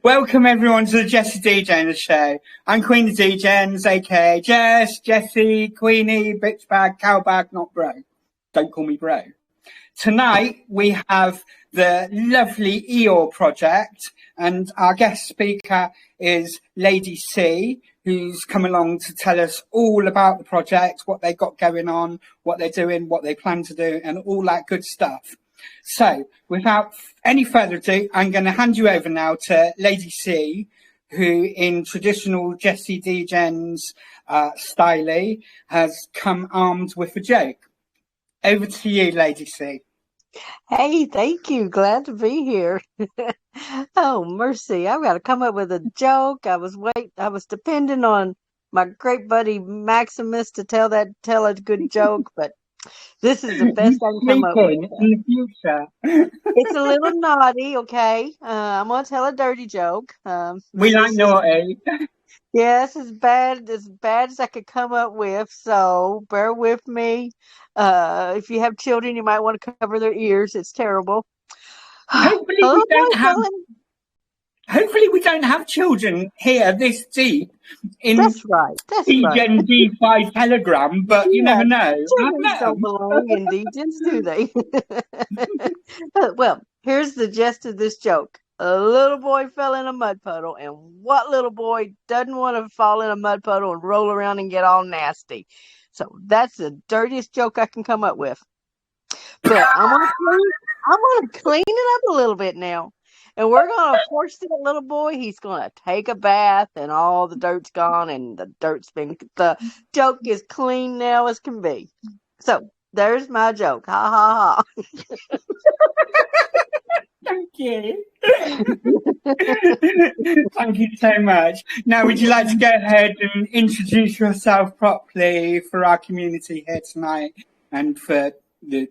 Welcome everyone to the Jessie DJs show. I'm Queen of DJs, aka Jess, Jessie, Queenie, bitch bag, cow bag, not bro. Don't call me bro. Tonight we have the lovely Eeyore project, and our guest speaker is Lady C, who's come along to tell us all about the project, what they got going on, what they're doing, what they plan to do, and all that good stuff. So, without any further ado, I'm going to hand you over now to Lady C, who, in traditional Jessie DJs style, has come armed with a joke. Over to you, Lady C. Hey, thank you. Glad to be here. Oh, mercy. I've got to come up with a joke. I was depending on my great buddy Maximus to tell a good joke, but this is the best I can come up with. In the future. It's a little naughty, okay? I'm going to tell a dirty joke. We like naughty. Yes, as bad as I could come up with. So bear with me. If you have children, you might want to cover their ears. It's terrible. Hopefully we don't have children here this deep in That's right. Gen D5 Telegram, but you never know. Children don't belong in Degens, do they? Well, here's the gist of this joke. A little boy fell in a mud puddle, and what little boy doesn't want to fall in a mud puddle and roll around and get all nasty? So that's the dirtiest joke I can come up with. But I'm gonna clean it up a little bit now. And we're gonna force that little boy, he's gonna take a bath and all the dirt's gone and the joke is clean now as can be. So there's my joke. Ha ha ha. Thank you. Thank you so much. Now, would you like to go ahead and introduce yourself properly for our community here tonight and for the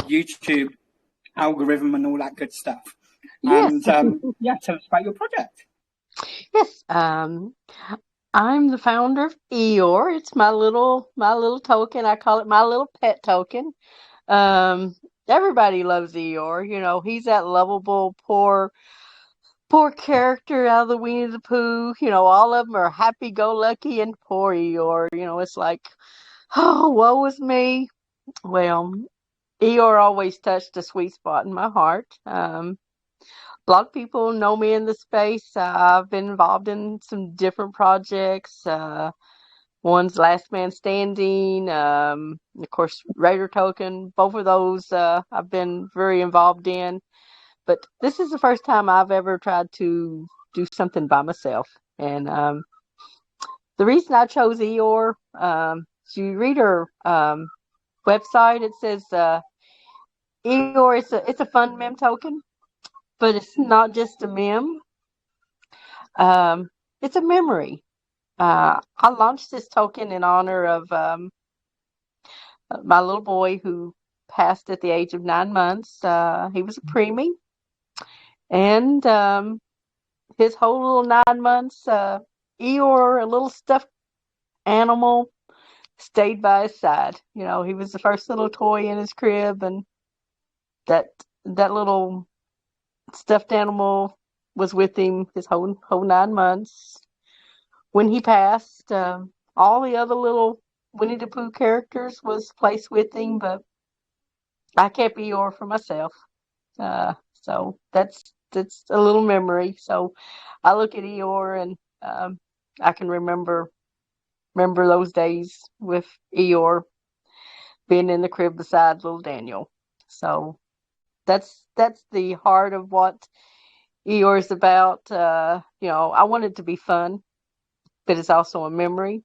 YouTube algorithm and all that good stuff? Yes. And tell us about your project. Yes. I'm the founder of Eeyore. It's my little token. I call it my little pet token. Everybody loves Eeyore. You know, he's that lovable, poor character out of the Winnie the Pooh. You know, all of them are happy-go-lucky, and poor Eeyore. You know, it's like, oh, woe is me. Well, Eeyore always touched a sweet spot in my heart. A lot of people know me in the space. I've been involved in some different projects. One's Last Man Standing, of course, Eeyore Token. Both of those I've been very involved in. But this is the first time I've ever tried to do something by myself. And the reason I chose Eeyore, so you read her website, it says Eeyore, it's a fun meme token, but it's not just a meme. It's a memory. I launched this token in honor of my little boy who passed at the age of 9 months. He was a preemie, and his whole little 9 months, Eeyore, a little stuffed animal, stayed by his side. You know, he was the first little toy in his crib, and that little stuffed animal was with him his whole 9 months. When he passed, all the other little Winnie the Pooh characters was placed with him, but I kept Eeyore for myself. So that's a little memory. So I look at Eeyore and I can remember those days with Eeyore being in the crib beside little Daniel. So that's the heart of what Eeyore is about. You know, I want it to be fun, but it's also a memory.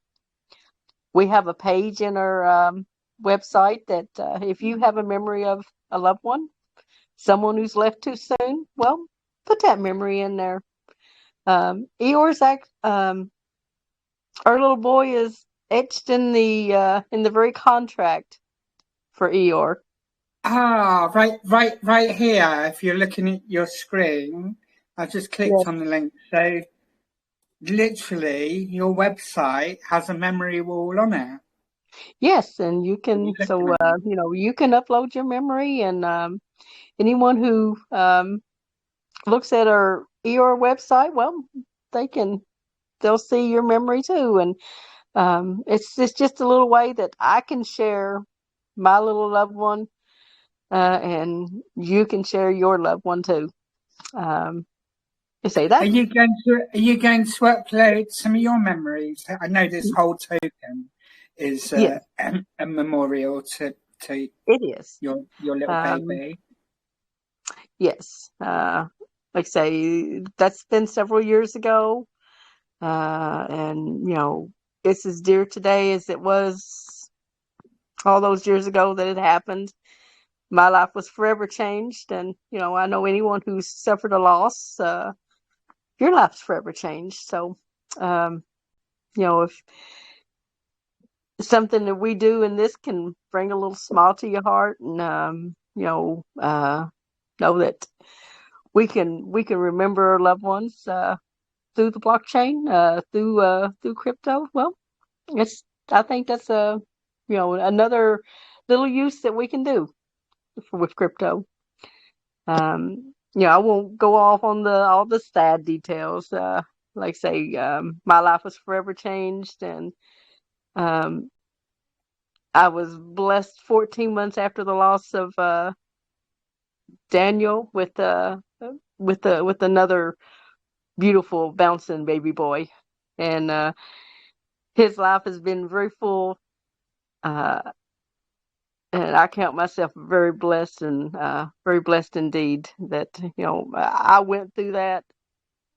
We have a page in our website that if you have a memory of a loved one, someone who's left too soon, well, put that memory in there. Eeyore's our little boy is etched in the very contract for Eeyore. Ah, right here. If you're looking at your screen, I've just clicked on the link. So literally your website has a memory wall on it. Yes, and you can you can upload your memory, and anyone who looks at our Eeyore website, well, they'll see your memory too. And it's just a little way that I can share my little loved one, and you can share your loved one too. You say that? Are you going to upload some of your memories? I know this whole token is Yes, a memorial to it is. your little Um, baby. yes. Like I say, that's been several years ago. And, it's as dear today as it was all those years ago that it happened. My life was forever changed. And, I know anyone who's suffered a loss, your life's forever changed. So, um, if something that we do in this can bring a little smile to your heart, and, know that we can remember our loved ones, through the blockchain, through crypto. Well, I think that's another little use that we can do with crypto. I won't go off on all the sad details. Like say, my life was forever changed, and um, I was blessed 14 months after the loss of Daniel with another beautiful bouncing baby boy, and his life has been very full. Uh, and I count myself very blessed, and very blessed indeed that I went through that.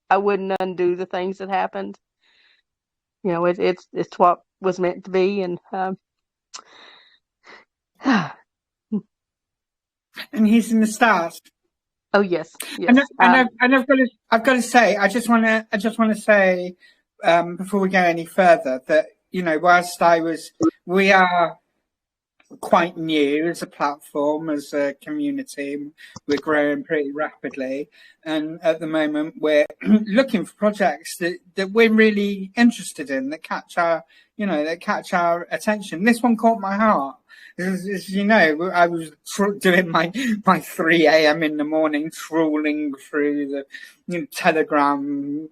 I wouldn't undo the things that happened. It's what was meant to be, and And he's in the stars. oh yes, And yes, I've got to say, I just want to say before we go any further that whilst we are quite new as a platform, as a community. We're growing pretty rapidly, and at the moment we're looking for projects that we're really interested in, that catch our attention. This one caught my heart. As you know, I was doing my 3 a.m. in the morning, trawling through the Telegram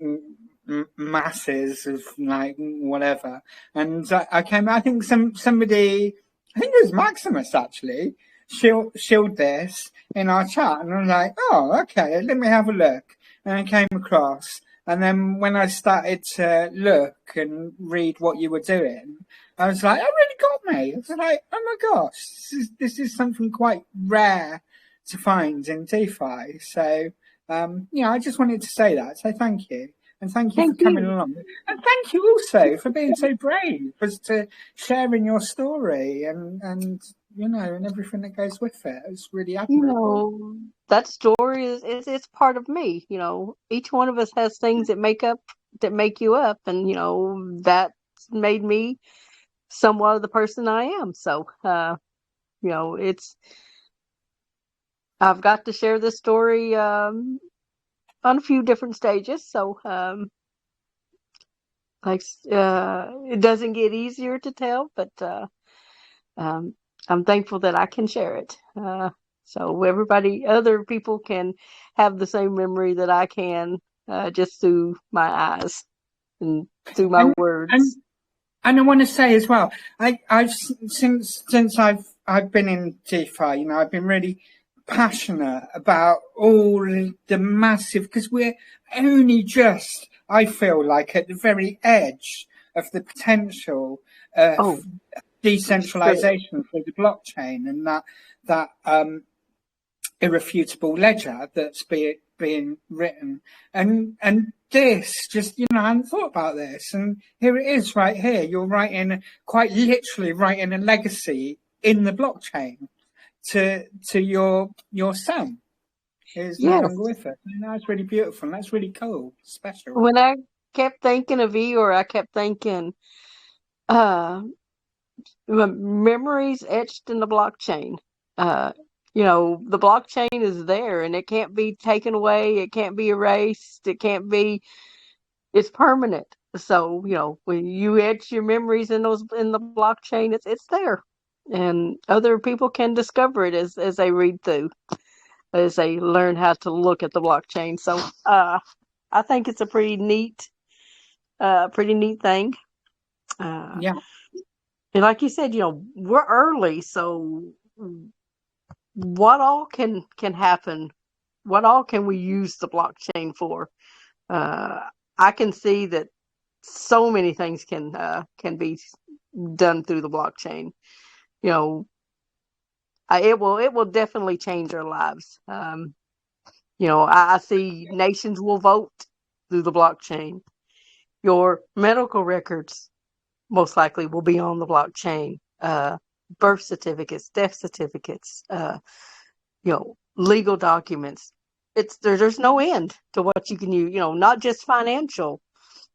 masses of like whatever, and I came. I think somebody. I think it was Maximus actually shilled this in our chat, and I was like, oh, okay, let me have a look. And I came across, and then when I started to look and read what you were doing, I was like, that really got me. I was like, oh my gosh, this is something quite rare to find in DeFi. So, I just wanted to say that. So thank you. And thank you for coming along. And thank you also for being so brave as to sharing your story and and everything that goes with it. It's really admirable. That story is it's part of me. Each one of us has things that make you up, and that's made me somewhat of the person I am. So, it's I've got to share this story on a few different stages. So, it doesn't get easier to tell, but I'm thankful that I can share it. So other people can have the same memory that I can, just through my eyes and through my And words. and I want to say as well, I've since I've been in DeFi, I've been really passionate about all the massive, because we're only just, I feel like, at the very edge of the potential of decentralization for the blockchain, and that irrefutable ledger that's being written, and this just I hadn't thought about this, and here it is right here. You're quite literally writing a legacy in the blockchain to your son who's no longer with us. And that's really beautiful, and that's really cool, special. When I kept thinking of Eeyore, I kept thinking memories etched in the blockchain. The blockchain is there, and it can't be taken away. It can't be erased. It's permanent. So, when you etch your memories in the blockchain, it's there, and other people can discover it as they read through. as they learn how to look at the blockchain. So I think it's a pretty neat thing. Yeah. And like you said, we're early, so what all can happen? What all can we use the blockchain for? I can see that so many things can be done through the blockchain. It will definitely change our lives. I see nations will vote through the blockchain. Your medical records most likely will be on the blockchain. Birth certificates, death certificates, legal documents. There's no end to what you can use. Not just financial.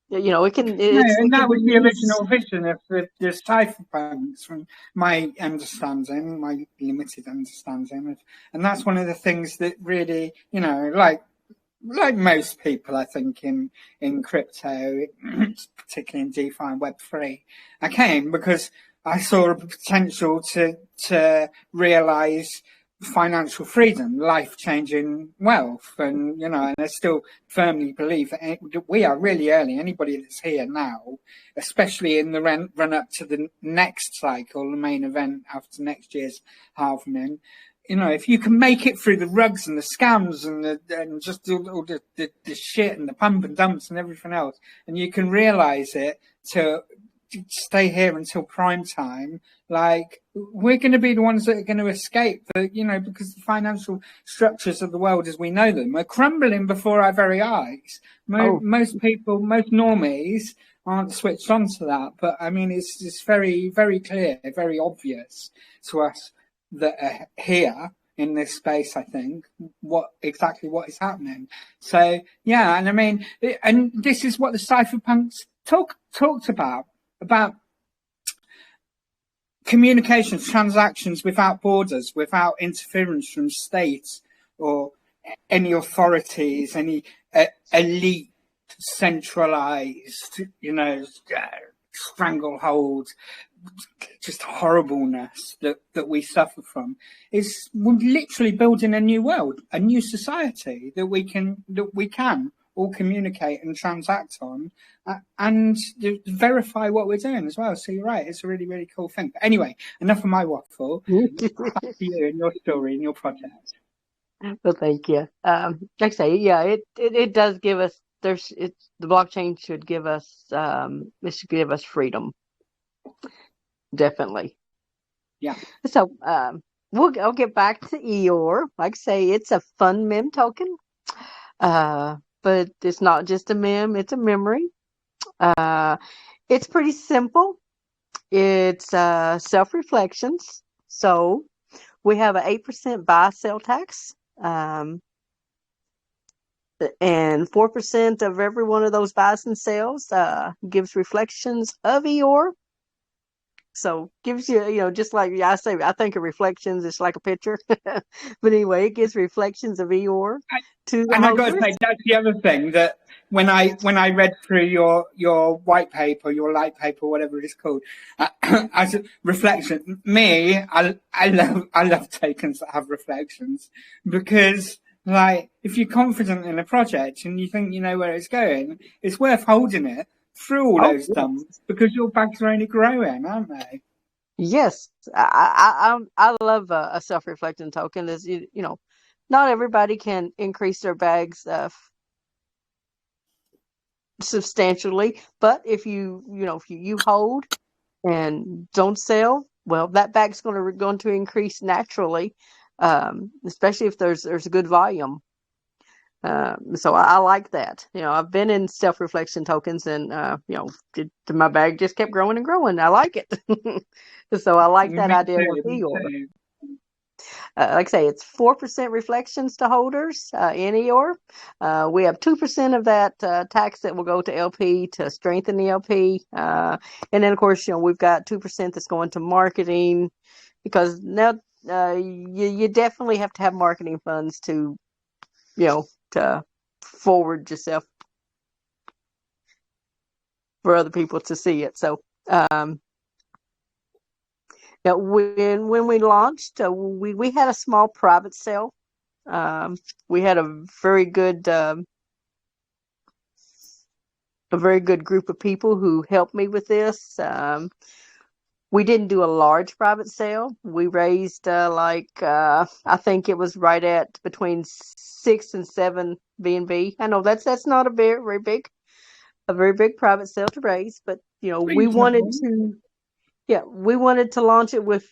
It can. No, It and can that be was the used. original vision of the cypherpunks, from my understanding, my limited understanding, and that's one of the things that really, like most people, I think, in crypto, particularly in DeFi and Web3, I came because I saw a potential to realize financial freedom, life-changing wealth, and and I still firmly believe that we are really early. Anybody that's here now, especially in the run up to the next cycle, the main event after next year's halving, if you can make it through the rugs and the scams and just all the shit and the pump and dumps and everything else, and you can realize it to stay here until prime time, like, we're going to be the ones that are going to escape, because the financial structures of the world as we know them are crumbling before our very eyes. Most people, most normies aren't switched on to that, but I mean, it's very, very clear, very obvious to us that are here in this space, I think, what is happening. So yeah, and I mean, and this is what the cypherpunks talked about communications, transactions without borders, without interference from states or any authorities, any elite, centralized, stranglehold, just horribleness that we suffer from. We're literally building a new world, a new society that we can all communicate and transact on, and verify what we're doing as well. So you're right, it's a really, really cool thing. But anyway, enough of my waffle. Back to you and your story and your project. Well, thank you. Like I say, yeah, it does give us. The blockchain should give us. It should give us freedom. Definitely. Yeah. So I'll get back to Eeyore. Like I say, it's a fun meme token. But it's not just a meme, it's a memory. It's pretty simple. It's self-reflections. So we have an 8% buy-sell tax. And 4% of every one of those buys and sells gives reflections of Eeyore. So gives you, just like I say, I think of reflections, it's like a picture. But anyway, it gives reflections of Eeyore to the And I got to holders. say, that's the other thing, that when I read through your white paper, your light paper, whatever it is called, as a reflection, I love tokens that have reflections, because, like, if you're confident in a project and you think you know where it's going, it's worth holding it through all those dumps, because your bags are only growing, aren't they? Yes, I love a self-reflecting token. Is not everybody can increase their bags substantially, but if you hold and don't sell, well, that bag's going to increase naturally, especially if there's a good volume. So I like that. I've been in self-reflection tokens, and my bag just kept growing and growing. I like it. So I like that idea with Eeyore. Like I say, it's 4% reflections to holders in Eeyore. We have 2% of that tax that will go to LP to strengthen the LP. And then, of course, we've got 2% that's going to marketing, because now you definitely have to have marketing funds to forward yourself for other people to see it. So when we launched, we had a small private sale We had a very good group of people who helped me with this. We didn't do a large private sale. We raised I think it was right at between 6 and 7 B&B. I know that's not a very big private sale to raise, but we wanted to launch it with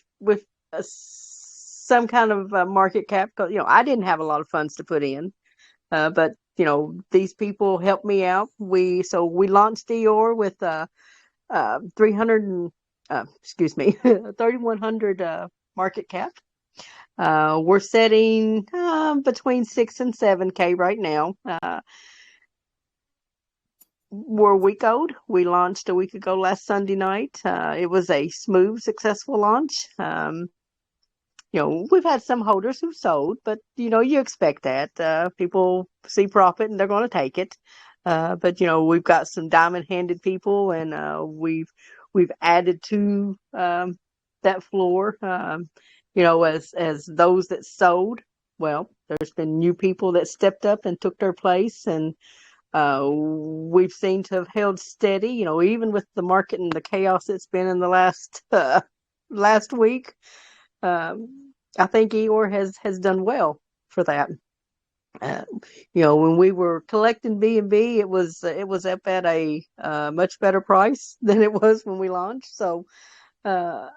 some kind of market cap. Because I didn't have a lot of funds to put in, but these people helped me out. We launched Eeyore with 3,100 market cap. We're setting between 6 and 7K right now. We're a week old. We launched a week ago last Sunday night. It was a smooth, successful launch. We've had some holders who sold, but you expect that. People see profit and they're going to take it. But we've got some diamond-handed people, and we've added to that floor. As those that sold, well, there's been new people that stepped up and took their place, and we've seen to have held steady. Even with the market and the chaos it's been in the last week. I think Eeyore has done well for that. When we were collecting B&B, it was up at a much better price than it was when we launched. So I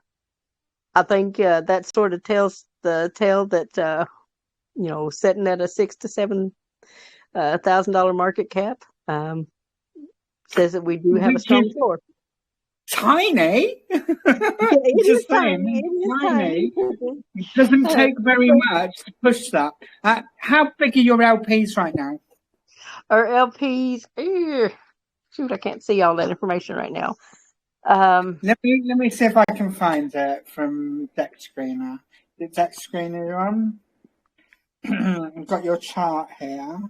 think that sort of tells the tale that setting at a $6,000 to $7,000 market cap says that we do have a strong floor. Tiny. It is tiny. It doesn't take very much to push that. How big are your LPs right now? Our LPs, shoot, I can't see all that information right now. Let me see if I can find it from Deck Screener. The Deck Screener you're on? I've got your chart here.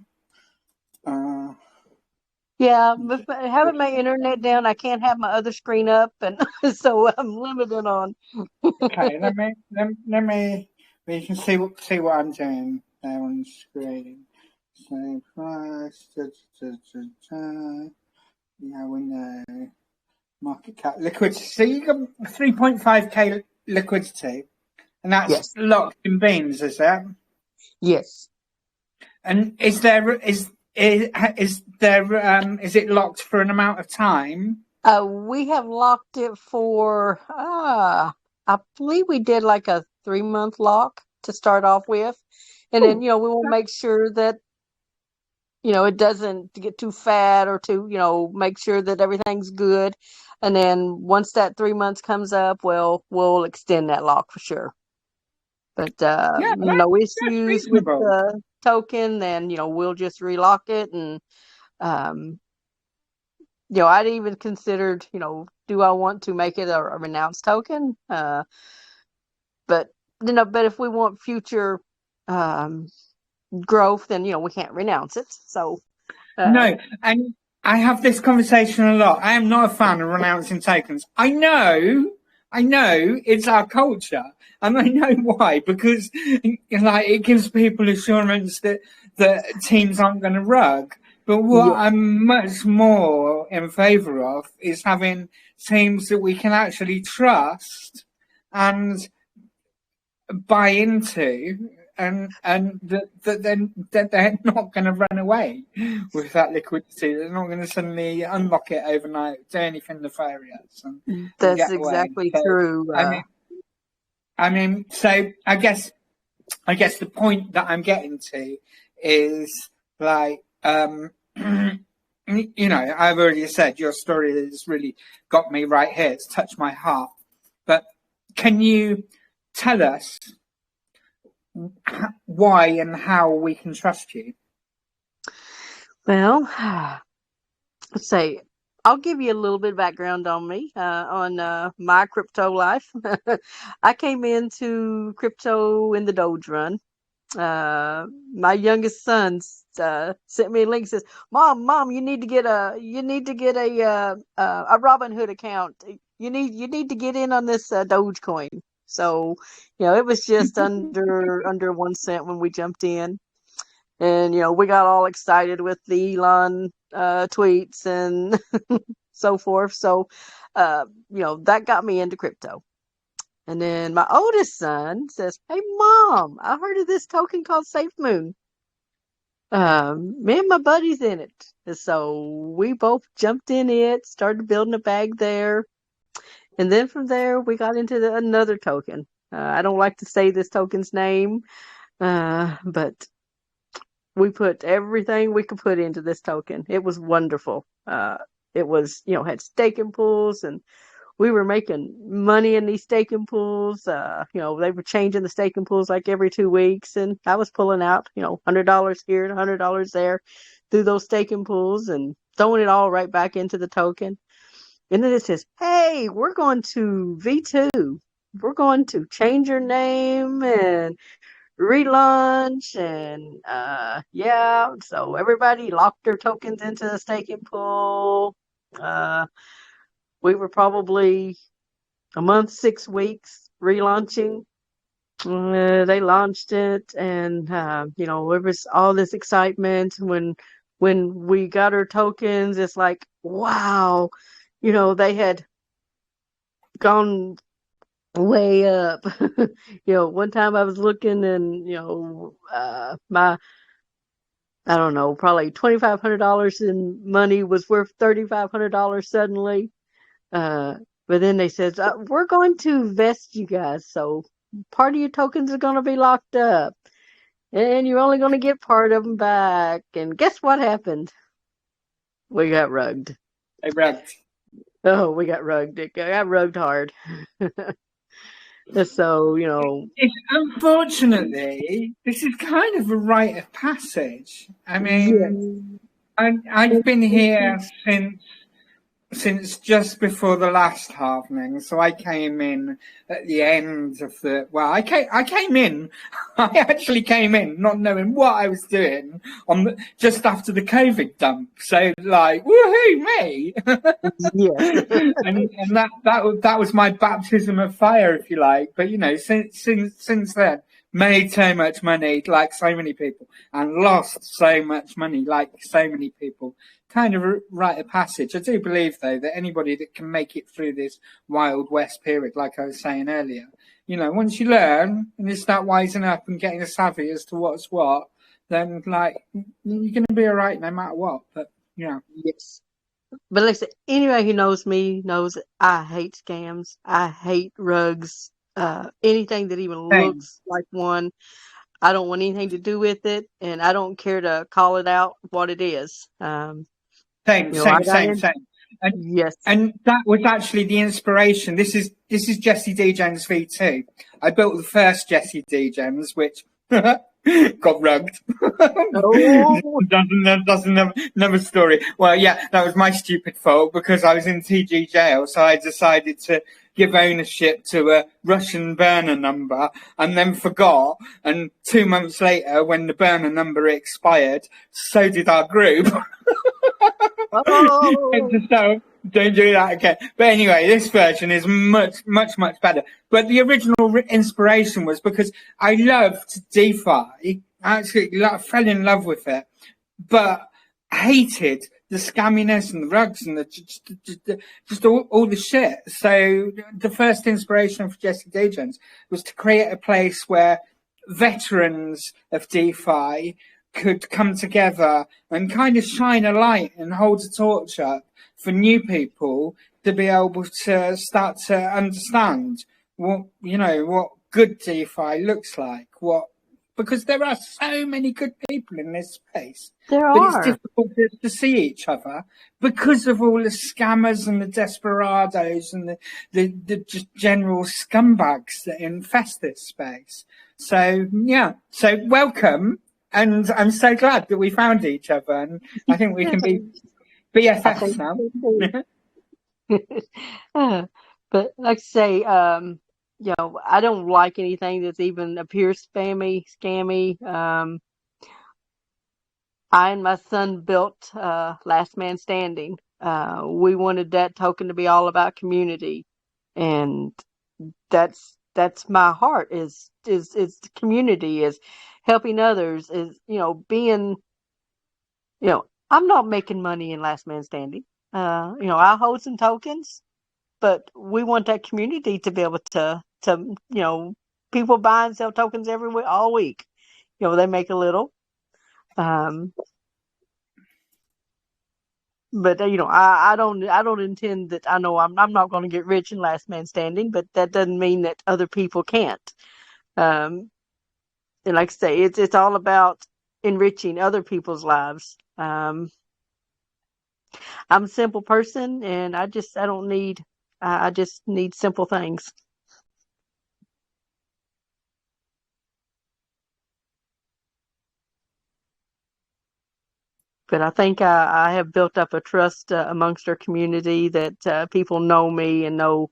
Yeah, but I haven't my internet down. I can't have my other screen up, and so I'm limited on. Okay, let me. You can see what I'm doing there on the screen. So price, window, market cap, liquidity. So you got 3.5K liquidity, and that's locked in beans, is that? Yes. And is it locked for an amount of time? We have locked it for I believe we did like a 3-month lock to start off with, and then we will make sure that it doesn't get too fat or too make sure that everything's good, and then once that 3 months comes up, we'll extend that lock for sure. But no issues with the token, then we'll just relock it. And I'd even considered do I want to make it a renounced token? But if we want future growth, then we can't renounce it. So no, and I have this conversation a lot. I am not a fan of renouncing tokens. I know it's our culture, and I know why, because it gives people assurance that teams aren't going to rug. But what I'm much more in favour of is having teams that we can actually trust and buy into, and that they're not going to run away with that liquidity. They're not going to suddenly unlock it overnight, do anything nefarious. That's exactly true. I mean, so I guess the point that I'm getting to is I've already said your story has really got me right here. It's touched my heart. But can you tell us why and how we can trust you? Well, let's say I'll give you a little bit of background on me, on my crypto life. I came into crypto in the Doge run. My youngest son sent me a link. Says, "Mom, you need to get a Robinhood account. You need to get in on this Dogecoin." So, it was just under 1 cent when we jumped in. And, we got all excited with the Elon tweets and so forth. So, that got me into crypto. And then my oldest son says, "Hey, Mom, I heard of this token called Safe Moon. Me and my buddies in it." And so we both jumped in it, started building a bag there. And then from there, we got into another token. I don't like to say this token's name, but we put everything we could put into this token. It was wonderful. It was, had staking pools, and we were making money in these staking pools. They were changing the staking pools like every 2 weeks, and I was pulling out, $100 here and $100 there through those staking pools and throwing it all right back into the token. And then it says, "Hey, we're going to V2. We're going to change your name and relaunch." And so everybody locked their tokens into the staking pool. We were probably a month, 6 weeks relaunching. They launched it, and there was all this excitement when we got our tokens. It's like, wow, they had gone way up. One time I was looking, and my, I don't know, probably $2,500 in money was worth $3,500 suddenly. But then they said, "We're going to vest you guys, so part of your tokens are going to be locked up, and you're only going to get part of them back." And guess what happened? We got rugged. They rugged. Oh, we got rugged. It got rugged hard. So, unfortunately, this is kind of a rite of passage. I mean, I've been here since just before the last halvening, so I came in at the end of I actually came in not knowing what I was doing just after the COVID dump. So like, woohoo, me! Yeah. and that was my baptism of fire, if you like. But since then, made so much money, like so many people, and lost so much money, like so many people. Kind of a rite of passage. I do believe, though, that anybody that can make it through this Wild West period, like I was saying earlier, once you learn and you start wising up and getting a savvy as to what's what, then like you're going to be all right no matter what. But yes. But like I said, anybody who knows me knows that I hate scams. I hate rugs. Anything that even looks like one. I don't want anything to do with it, and I don't care to call it out what it is. Same. And, yes. And that was actually the inspiration. This is Jesse Degens V2. I built the first Jesse Degens, which got rugged. Oh. Doesn't another story. Well, yeah, that was my stupid fault because I was in TG jail, so I decided to give ownership to a Russian burner number and then forgot. And 2 months later, when the burner number expired, so did our group. Oh. So don't do that again. But anyway, this version is much better. But the original inspiration was because I loved DeFi. I actually fell in love with it, but hated the scamminess and the rugs and just all the shit. So the first inspiration for Jesse Degens was to create a place where veterans of DeFi could come together and kind of shine a light and hold a torch up for new people to be able to start to understand what good DeFi looks like, because there are so many good people in this space. But it's difficult to see each other because of all the scammers and the desperados and the just general scumbags that infest this space. So welcome. And I'm so glad that we found each other, and I think we can be BFFs now. But like I say, I don't like anything that's even appears scammy. I and my son built Last Man Standing. We wanted that token to be all about community, and that's that's my heart is the community, is helping others, is being, I'm not making money in Last Man Standing. I hold some tokens, but we want that community to be able to people buy and sell tokens every week, all week. They make a little. But I don't intend that. I know I'm not going to get rich in Last Man Standing, but that doesn't mean that other people can't. And like I say, it's all about enriching other people's lives. I'm a simple person, and I don't need. I just need simple things. But I think I have built up a trust amongst our community that people know me and know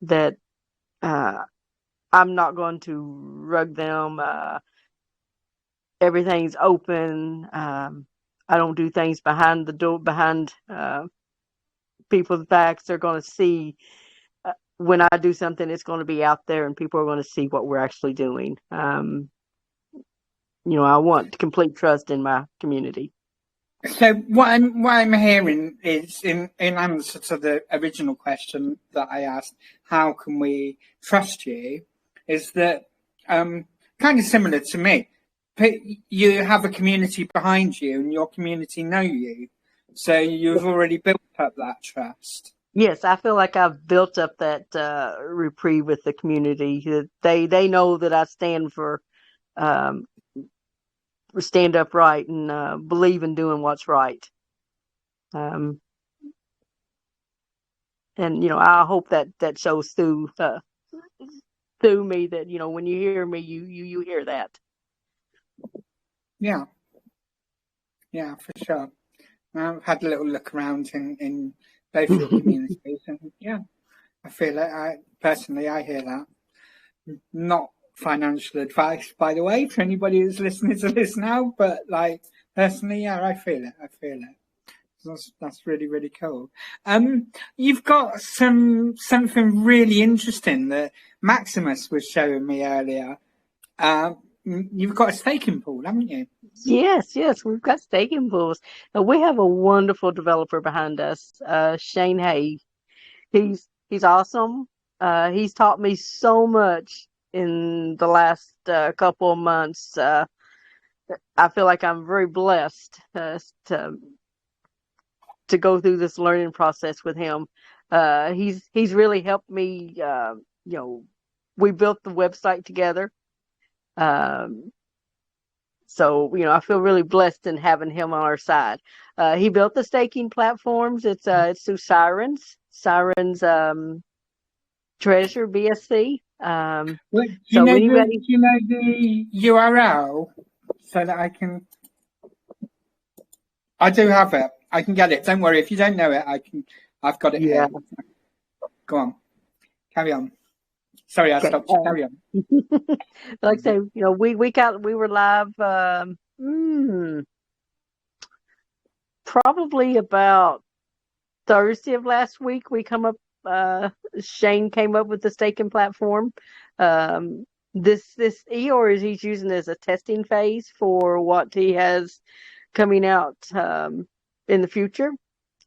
that I'm not going to rug them. Everything's open. I don't do things behind the door, behind people's backs. They're going to see when I do something, it's going to be out there and people are going to see what we're actually doing. I want complete trust in my community. So what I'm hearing is in answer to the original question that I asked, how can we trust you, is that kind of similar to me. You have a community behind you and your community know you. So you've already built up that trust. Yes, I feel like I've built up that reprieve with the community. They know that I stand for stand upright and believe in doing what's right. And I hope that shows through me, that when you hear me, you hear that. Yeah, for sure. I've had a little look around in both your communities, and yeah, I feel it. I hear that. Not financial advice, by the way, for anybody who's listening to this now, but like personally, yeah, I feel it. That's really, really cool. You've got something really interesting that Maximus was showing me earlier. You've got a staking pool, haven't you? Yes, we've got staking pools. We have a wonderful developer behind us, Shane Hay. He's awesome. He's taught me so much in the last couple of months. I feel like I'm very blessed to go through this learning process with him. He's really helped me. We built the website together. So, I feel really blessed in having him on our side. He built the staking platforms. It's through Sirens Treasure BSC. Do you know the URL so that I can? I do have it. I can get it. Don't worry. If you don't know it, I've got it here. Go on. Carry on. Sorry, I stopped you. Carry on. Like I say, we were live probably about Thursday of last week. Shane came up with the staking platform. This Eeyore he's using as a testing phase for what he has coming out in the future.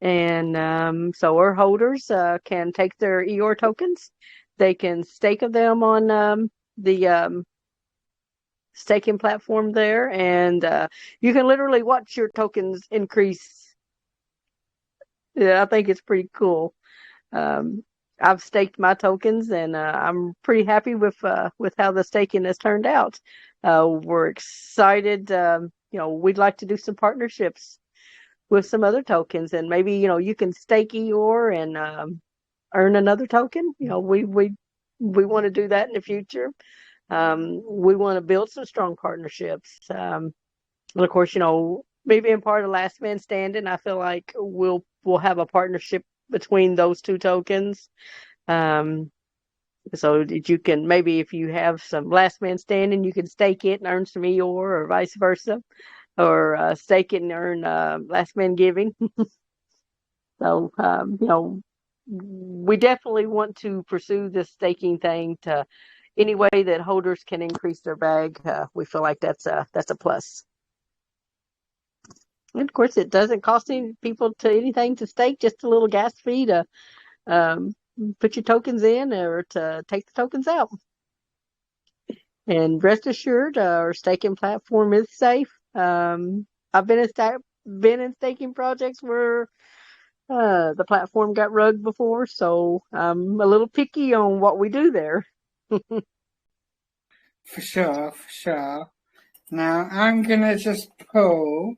And so our holders can take their Eeyore tokens. They can stake them on the staking platform there, and you can literally watch your tokens increase. Yeah, I think it's pretty cool. I've staked my tokens, and I'm pretty happy with how the staking has turned out. We're excited. We'd like to do some partnerships with some other tokens, and maybe you can stake Eeyore and earn another token. We want to do that in the future. We want to build some strong partnerships. And of course, me being part of Last Man Standing, I feel like we'll have a partnership between those two tokens. So that you can, maybe if you have some Last Man Standing, you can stake it and earn some Eeyore, or vice versa, or stake it and earn Last Man Giving. So we definitely want to pursue this staking thing to any way that holders can increase their bag, we feel like that's a plus. And of course, it doesn't cost any people anything to stake, just a little gas fee to put your tokens in or to take the tokens out. And rest assured, our staking platform is safe. I've been in staking projects where the platform got rugged before, so I'm a little picky on what we do there. For sure. Now I'm gonna just pull.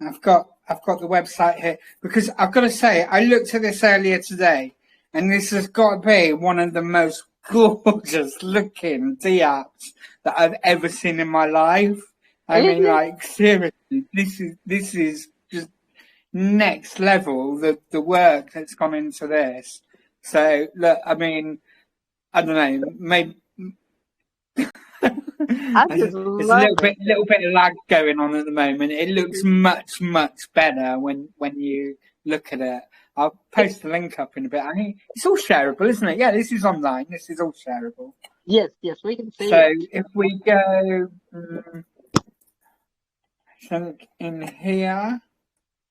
I've got the website here because I've got to say I looked at this earlier today, and this has got to be one of the most gorgeous looking DApps that I've ever seen in my life. I mean, like seriously, this is just next level. The work that's gone into this. So look, I mean, I don't know, maybe. There's a little bit of lag going on at the moment. It looks much better when you look at it. I'll post the link up in a bit. I mean, it's all shareable, isn't it? Yeah, this is online. This is all shareable. Yes, we can see. So if we go, I think in here,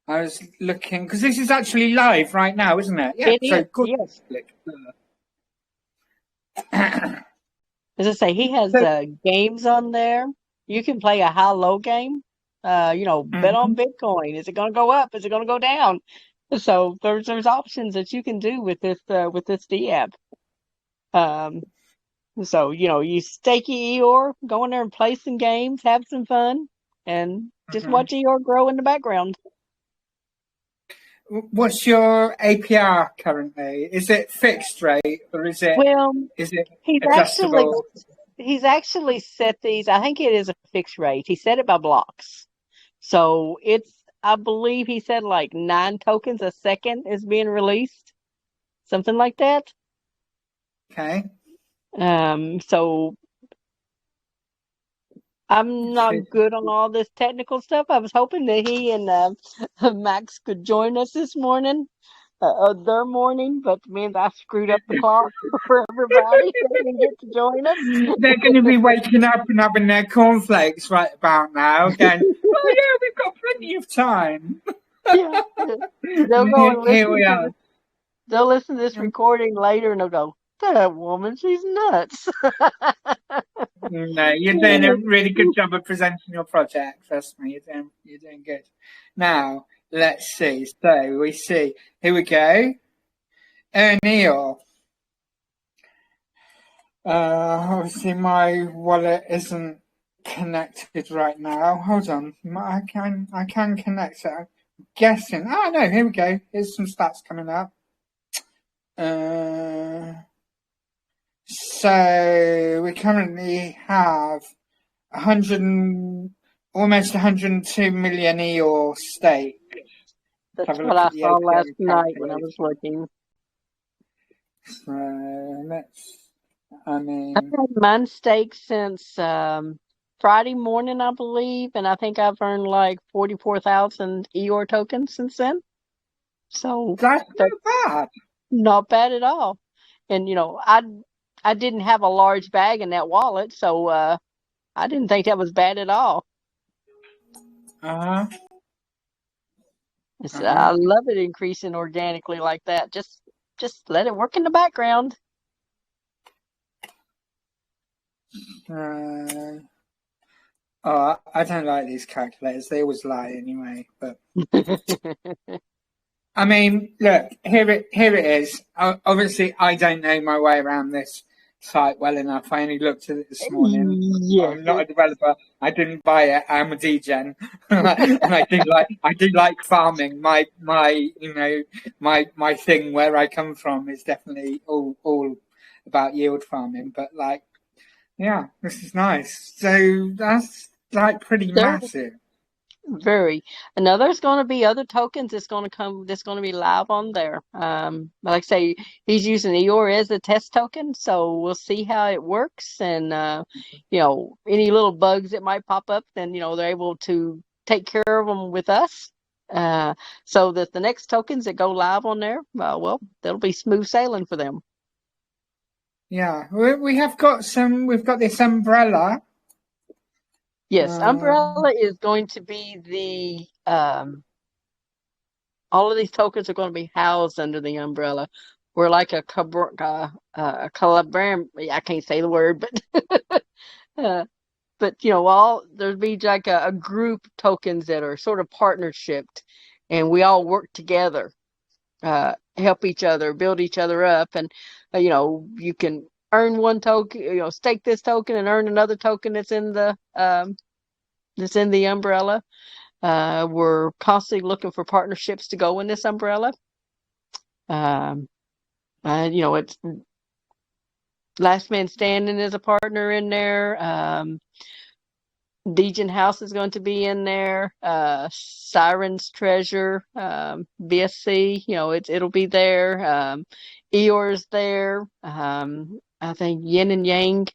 I was looking because this is actually live right now, isn't it? Yeah. It is. Yes. As I say, he has games on there. You can play a high-low game. Bet on Bitcoin. Is it going to go up? Is it going to go down? So there's options that you can do with this DApp. So you stake Eeyore, go in there and play some games, have some fun, and just watch Eeyore grow in the background. What's your APR currently? Is it fixed rate or is it? Well, is it he's adjustable? actually set these. I think it is a fixed rate. He set it by blocks, so I believe he said like 9 tokens a second is being released, something like that. Okay. So I'm not good on all this technical stuff. I was hoping that he and Max could join us this morning, their morning, but means I screwed up the clock for everybody. They didn't get to join us. They're going to be waking up and having their cornflakes right about now, going, "Oh yeah, we've got plenty of time." Yeah, they'll go and listen. Here we are. They'll listen to this recording later and they'll go, "That woman, she's nuts." No, you're doing a really good job of presenting your project. Trust me, you're doing good. Now, let's see. So we see. Here we go. Neil. Obviously, my wallet isn't connected right now. Hold on. I can connect it. I'm guessing. Oh no, here we go. Here's some stats coming up. So we currently have almost 102 million Eeyore stake. That's what I saw last night when I was looking. So I've had mine staked since Friday morning, I believe, and I think I've earned like 44,000 Eeyore tokens since then. So that's not bad. Not bad at all. And I didn't have a large bag in that wallet, so I didn't think that was bad at all. I love it increasing organically like that. Just let it work in the background. I don't like these calculators. They always lie anyway. But I mean, look, here it is. Obviously, I don't know my way around this site well enough. I only looked at it this morning. Yeah. I'm not a developer. I didn't buy it. I'm a degen, and I do like farming. My thing where I come from is definitely all about yield farming. But yeah, this is nice. So that's pretty massive. Very. And now there's going to be other tokens that's going to be live on there. Like I say, he's using Eeyore as a test token, so we'll see how it works. And any little bugs that might pop up, then they're able to take care of them with us. So that the next tokens that go live on there, well, that'll be smooth sailing for them. Yeah, we have got some. We've got this umbrella. Yes, umbrella is going to be the all of these tokens are going to be housed under the umbrella. We're like a collabram. I can't say the word, but but all there'd be like a group of tokens that are sort of partnershiped, and we all work together, help each other, build each other up, and you can earn one token, stake this token and earn another token that's in the umbrella. We're constantly looking for partnerships to go in this umbrella. It's Last Man Standing is a partner in there. Legion House is going to be in there. Siren's Treasure, BSC, it'll be there. Eeyore's there. I think Yin and Yang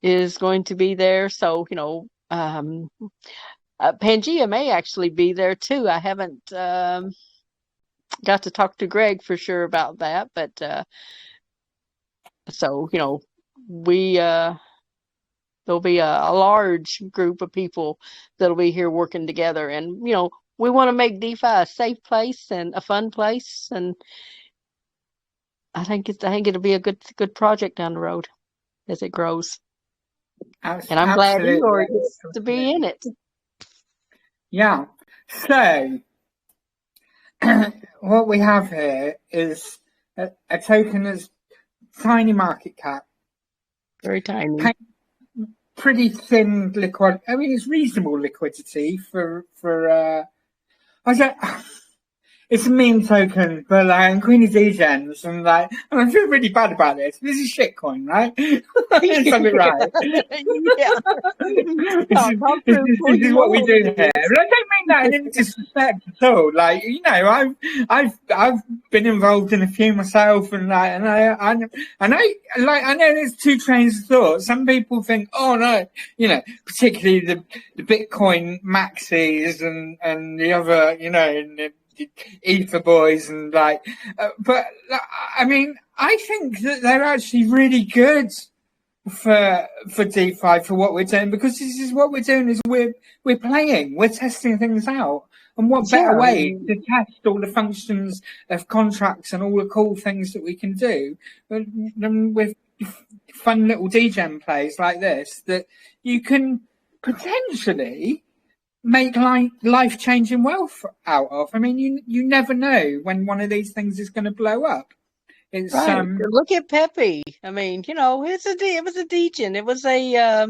is going to be there. So, Pangea may actually be there too. I haven't got to talk to Greg for sure about that, but so we there'll be a large group of people that'll be here working together, and we want to make DeFi a safe place and a fun place, and I think it'll be a good project down the road as it grows. And I'm glad Eeyore gets to be in it. Yeah. So what we have here is a token that's tiny market cap. Very tiny. Pretty thin liquid. I mean, it's reasonable liquidity for it's a meme token, but like Queen of Degens, and I feel really bad about this. This is shitcoin, right? Something right. Yeah. This is what we do here. But I don't mean that in any disrespect at all. Like, I've been involved in a few myself, and I know there's two trains of thought. Some people think, oh no, particularly the Bitcoin maxis and the other, the Ether boys and but I mean, I think that they're actually really good for DeFi, for what we're doing, because this is what we're doing, is we're playing, we're testing things out, and what better way to test all the functions of contracts and all the cool things that we can do than with fun little degen plays like this, that you can potentially make life-changing wealth out of. I mean, you never know when one of these things is going to blow up. It's right. Look at Pepe. I mean, it was a degen. It was a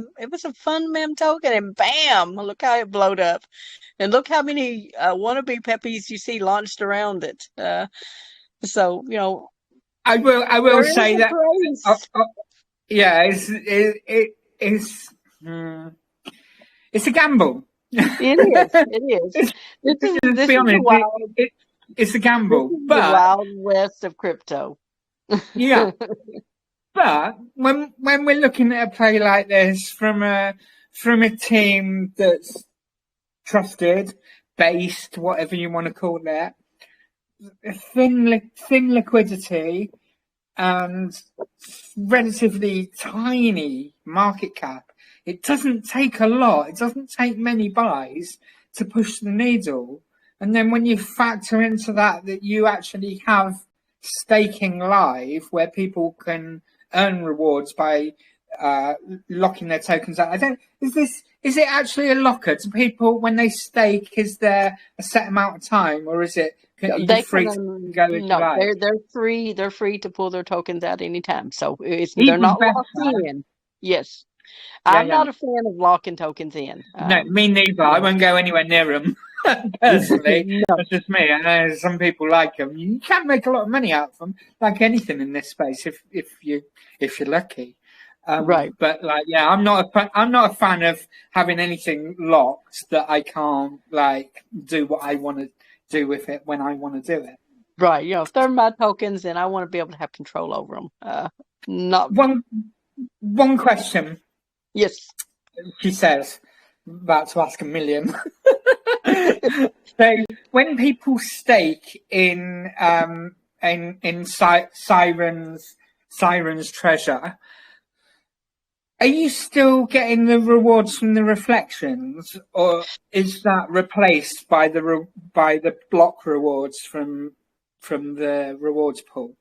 fun mem token, and bam! Look how it blowed up, and look how many wannabe Pepes you see launched around it. So I will say that. Yeah, it's a gamble. It is. This is wild. It's a gamble, but the Wild West of crypto. Yeah, but when we're looking at a play like this from a team that's trusted, based, whatever you want to call it, thin liquidity and relatively tiny market cap, it doesn't take a lot. It doesn't take many buys to push the needle. And then when you factor into that you actually have staking live, where people can earn rewards by locking their tokens out. Is it actually a locker? Do people, when they stake, is there a set amount of time, or is it free to go as you like? They're free. They're free to pull their tokens out anytime. So they're not locked in. Yes. I'm not a fan of locking tokens in. No, me neither. I won't go anywhere near them. Personally, That's just me. I know some people like them. You can make a lot of money out of them, like anything in this space, if you're lucky. Right. But I'm not a fan of having anything locked that I can't do what I want to do with it when I want to do it. Right. If they're my tokens, then I want to be able to have control over them. Not one question. Yes. She says, about to ask a million. So when people stake in Siren's Siren's treasure. Are you still getting the rewards from the reflections, or is that replaced by the block rewards from the rewards pool?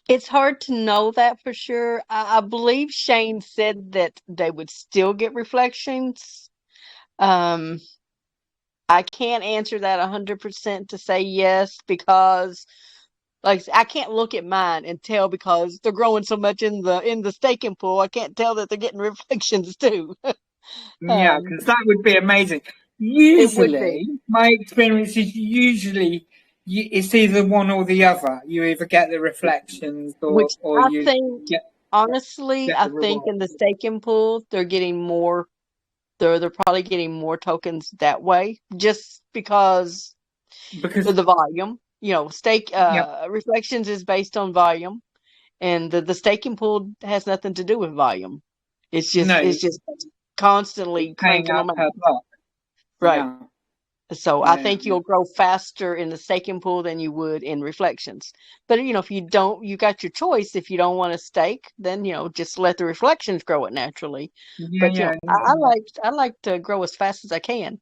It's hard to know that for sure. I believe Shane said that they would still get reflections. I can't answer that 100% to say yes, because like I can't look at mine and tell, because they're growing so much in the staking pool. I can't tell that they're getting reflections too. Yeah, Um, because that would be amazing. it would be, Usually, my experience is it's either one or the other. You either get the reflections which or I you think, get honestly, get I the think reward. in the staking pool they're getting more. They're probably getting more tokens that way, just because Because of the volume. Stake yeah, reflections is based on volume, and the staking pool has nothing to do with volume. no, It's just it's constantly paying cranking out them per out. block. Right. Yeah, So I yeah, think you'll grow faster in the staking pool than you would in reflections. But if you don't, you got your choice. If you don't want to stake, then just let the reflections grow it naturally. yeah, But yeah. I like to grow as fast as I can.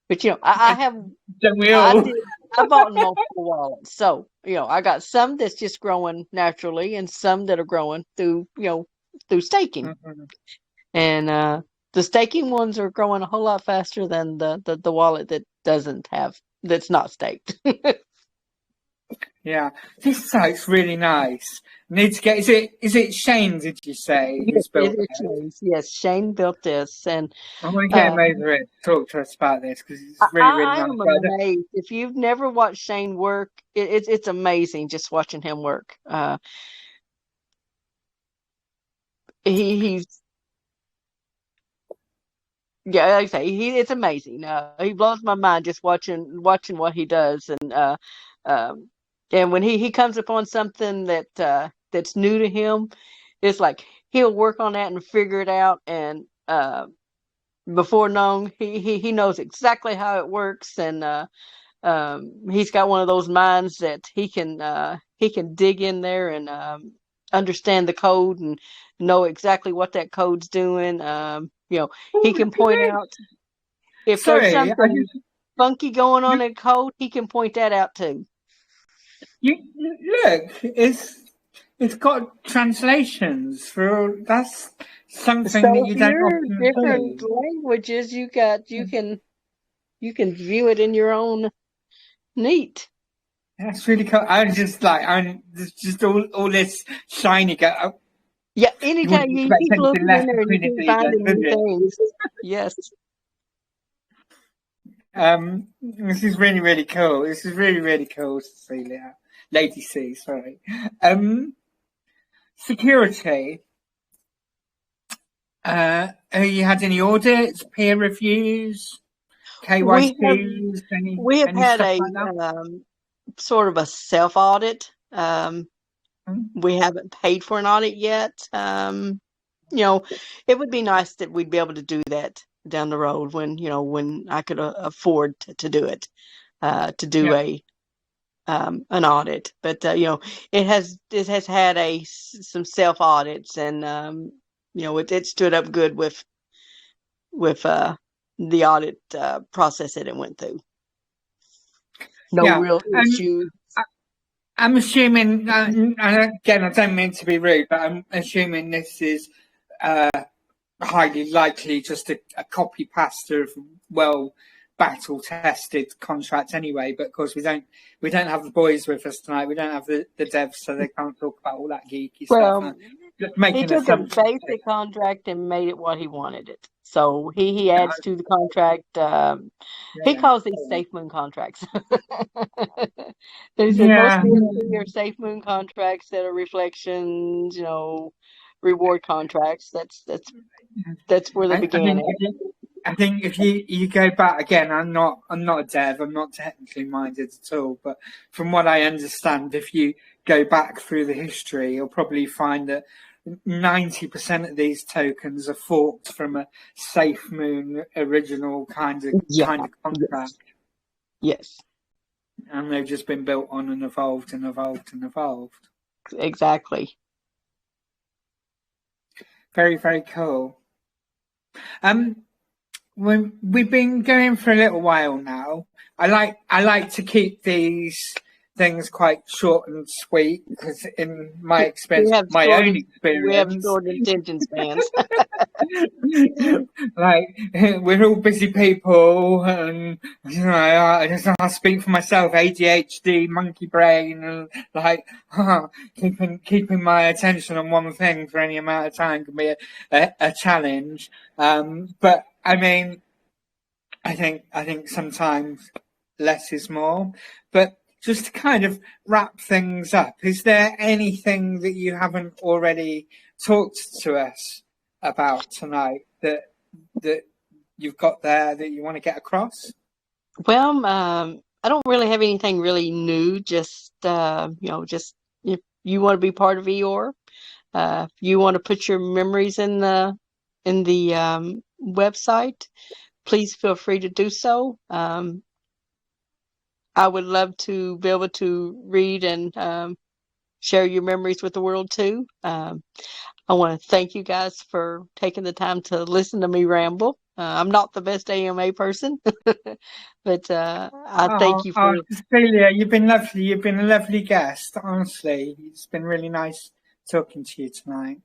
But I have Don't we I all? did I bought in multiple wallets. So, I got some that's just growing naturally, and some that are growing through staking. Mhm. And the staking ones are growing a whole lot faster than the wallet that's not staked. Yeah, this site's really nice. Need to get. Is it Shane? Did you say Yes, who's built it is it? Shane. Yes, Shane built this, and I want to get him uh, over it. Talk to us about this because I, it's really, really I nice. am amazed. If you've never watched Shane work, it's amazing just watching him work. He's Yeah, like I say, it's amazing. He blows my mind just watching what he does, um, and when he comes upon something that's new to him, it's like he'll work on that and figure it out, and before long, he knows exactly how it works, and he's got one of those minds that he can dig in there and understand the code and know exactly what that code's doing. He Oh, can can point you? out if there's Sorry, I something just funky going you, on in code. He can point that out too. look. It's got translations for that's something that So if you don't you're often different see. languages, you can view it in your own. Neat. That's really cool. I was just like, there's just all this shiny. Yeah, You wouldn't anytime you expect keep anything looking less in from there and you Queen of keep Dejan, finding would new you? things. Yes. This is really, really cool. This is really, really cool, Cecilia. Lady C, sorry. Um, security. Have you had any audits, peer reviews, We have KYCs, we have any had stuff a like that? sort of a self audit. Hmm? We haven't paid for an audit yet. You know, it would be nice that we'd be able to do that down the road when I could afford to do it, to do Yeah, an audit. But it has had some self audits, and it stood up good with the audit process that it went through. No yeah. real And issues. I'm assuming, and again, I don't mean to be rude, but I'm assuming this is uh, highly likely just a copy pasta of well battle tested contract anyway. But of course, we don't have the boys with us tonight. We don't have the devs, so they can't talk about all that geeky stuff. Well, Just he making took a assumptions here. basic contract and made it what he wanted it. So he Yeah, adds to the contract. He yeah, calls these safe moon contracts. He said most yeah. DFT are safe moon contracts that are reflections, reward contracts. That's where they I began think at. I think if you go back again, I'm not a dev, I'm not technically minded at all, but from what I understand, if you go back through the history, you'll probably find that 90% of these tokens are forked from a Safe Moon original kind of Yeah. contract, Yes. Yes. and they've just been built on and evolved and evolved and evolved. exactly. Very, very cool. We've been going for a little while now. I like to keep these things quite short and sweet because, in my experience, my own We have experience, short attention spans. like we're all busy people, and I speak for myself. ADHD, monkey brain, and like keeping my attention on one thing for any amount of time can be a challenge. But I mean, I think sometimes less is more. But just to kind of wrap things up, is there anything that you haven't already talked to us about tonight that you've got there that you want to get across? Well, I don't really have anything really new. Just just if you want to be part of Eeyore, if you want to put your memories in the website, please feel free to do so. I would love to be able to read and share your memories with the world too. I want to thank you guys for taking the time to listen to me ramble. I'm not the best AMA person, but I thank you for. Cecilia, you've been lovely. You've been a lovely guest. Honestly, it's been really nice talking to you tonight.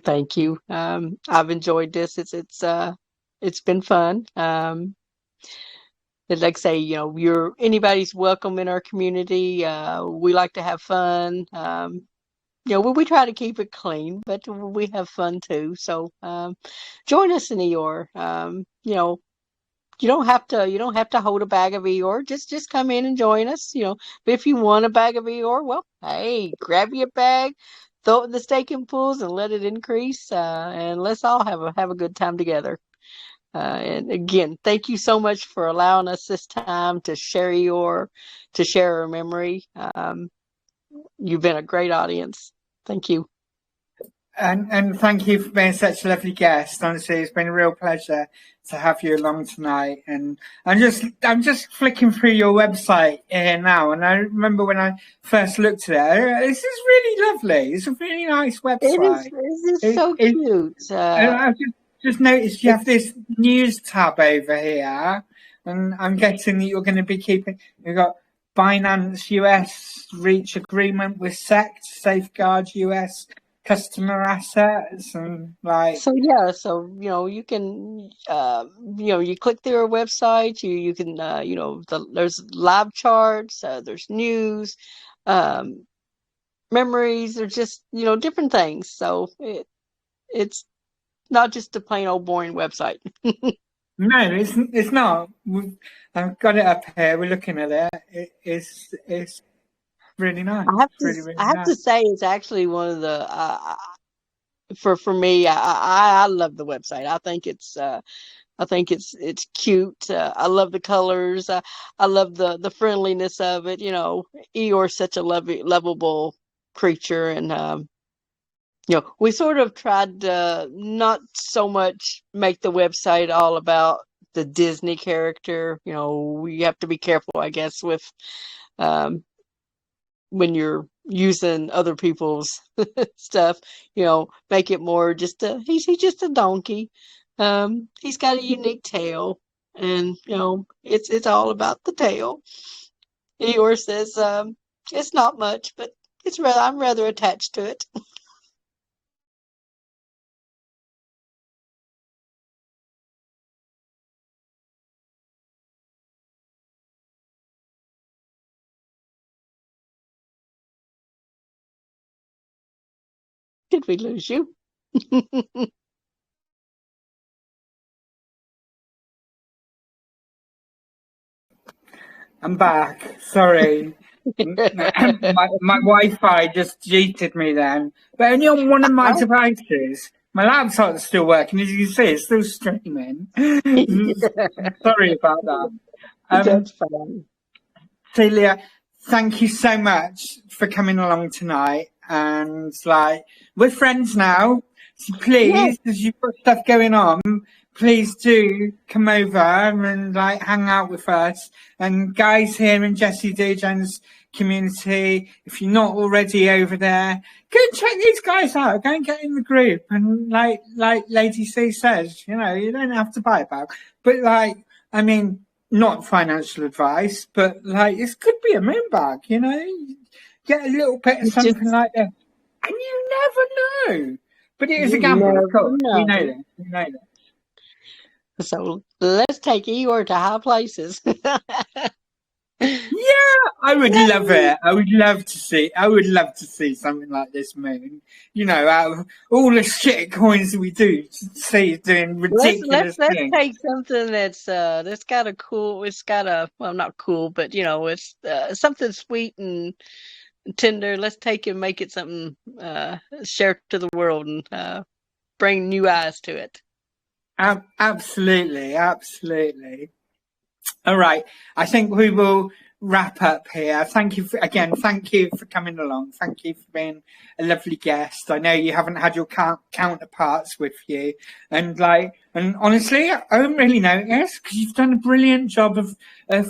Thank you. I've enjoyed this. It's been fun. Like I say, you're anybody's welcome in our community. We like to have fun. We try to keep it clean, but we have fun too. So join us in Eeyore. You don't have to hold a bag of Eeyore. Just come in and join us. But if you want a bag of Eeyore, well, hey, grab your bag, throw it in the staking pools, and let it increase. And let's all have a good time together. And again, thank you so much for allowing us this time to share our memory. You've been a great audience. Thank you. And thank you for being such a lovely guest. Honestly, it's been a real pleasure to have you along tonight. And I'm just flicking through your website here now, and I remember when I first looked at it, this is really lovely. It's a really nice website. It is so cute. I've just noticed you have this news tab over here, and I'm guessing that you're going to be you've got Binance US reach agreement with SEC to safeguard US customer assets, and you can you click their website, you can there's live charts, there's news, memories, there's just different things, so it's not just a plain old boring website. No, it's not. I've got it up here, we're looking at it. It's really nice. I have to say, it's actually one of the for me. I love the website. I think it's cute. I love the colors. I love the friendliness of it. Eeyore's such a lovable creature, and we sort of tried to not so much make the website all about the Disney character. We have to be careful, I guess, with when you're using other people's stuff, make it more just he's just a donkey. He's got a unique tail, and it's all about the tail. Eeyore says it's not much, but I'm rather attached to it. Did we lose you? I'm back. Sorry. my Wi-Fi just cheated me then, but only on one of my devices. My laptop's still working, as you can see, it's still streaming. Sorry about that. That's fine. Celia, thank you so much for coming along tonight. And we're friends now, So please, as you've got stuff going on, please do come over and like hang out with us. And guys here in Jessie Dejan's community, if you're not already over there, go and check these guys out. Go and get in the group. And like Lady C says, you know, you don't have to buy a bag. But like, I mean, not financial advice, but like this could be a moon bag, you know. Get a little bit of something like that. And you never know. But it is a gamble, of course. We know that. We know that. So let's take Eeyore to high places. Yeah, I would love it. I would love to see something like this moon. You know, out of all the shit coins that we do, to see doing ridiculous things. Let's take something that's got a cool. It's got a, well, not cool, but you know, it's something sweet and tender. Let's take it and make it something share to the world and bring new eyes to it. Absolutely. All right, I think we will wrap up here. Thank you for coming along. Thank you for being a lovely guest. I know you haven't had your counterparts with you, and honestly, I haven't really noticed because you've done a brilliant job of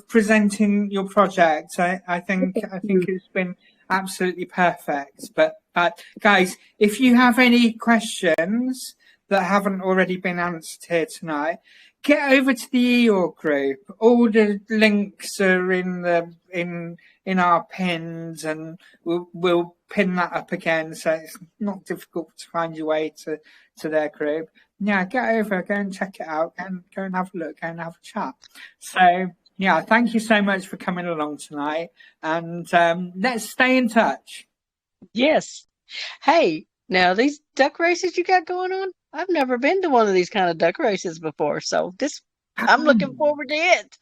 presenting your project. I think it's been absolutely perfect. But guys, if you have any questions that haven't already been answered here tonight, get over to the Eeyore group. All the links are in our pins, and we'll pin that up again, so it's not difficult to find your way to their group. Yeah, get over, go and check it out, and go and have a look, go and have a chat. So yeah, thank you so much for coming along tonight, and let's stay in touch. Yes. Hey, now these duck races you got going on, I've never been to one of these kind of duck races before, so I'm looking forward to it.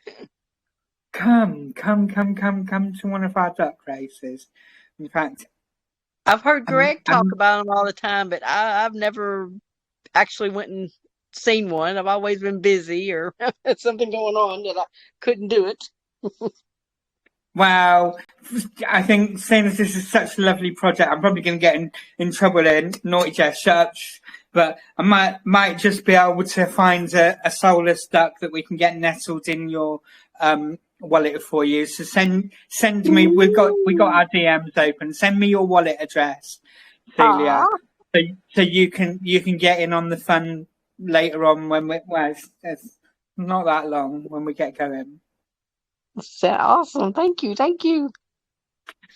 Come to one of our duck races. In fact, I've heard Greg talk about them all the time, but I've never actually went and seen one. I've always been busy or had something going on that I couldn't do it. Well, I think seeing as this is such a lovely project, I'm probably going to get in trouble in Naughty Jess Church, but I might just be able to find a soulless duck that we can get nestled in your wallet for you. So send me. We've got our DMs open. Send me your wallet address, Celia, so you can get in on the fun later on when it's not that long when we get going. Awesome. Thank you.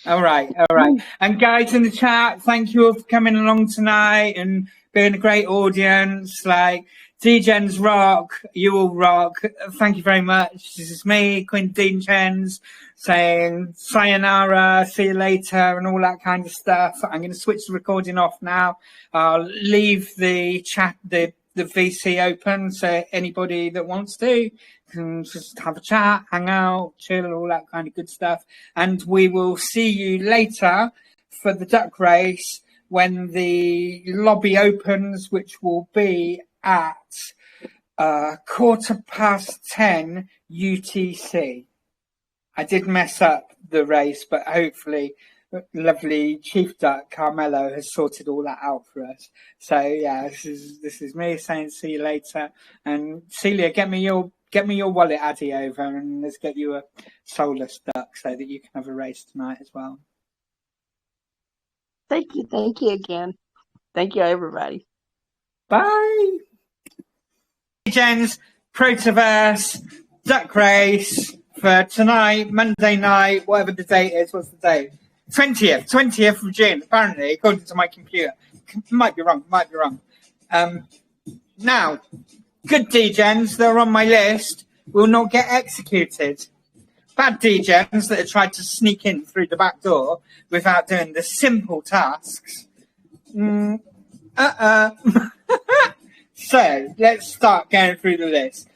All right. And guys in the chat, thank you all for coming along tonight and being a great audience. Like, Degens rock, you all rock. Thank you very much. This is me, Queen Degens, saying sayonara, see you later, and all that kind of stuff. I'm going to switch the recording off now. I'll leave the chat, the VC open, so anybody that wants to can just have a chat, hang out, chill, all that kind of good stuff. And we will see you later for the duck race when the lobby opens, which will be at 10:15 UTC. I did mess up the race, but hopefully lovely Chief Duck Carmelo has sorted all that out for us. So yeah, this is me saying see you later. And Celia, get me your wallet addy over, and let's get you a soulless duck so that you can have a race tonight as well. Thank you again. Thank you, everybody. Bye. Jens, Protoverse, duck race for tonight, Monday night, whatever the date is. What's the date? 20th of June, apparently, according to my computer. Might be wrong. Now, good Degens that are on my list will not get executed. Bad Degens that have tried to sneak in through the back door without doing the simple tasks. So, let's start going through the list.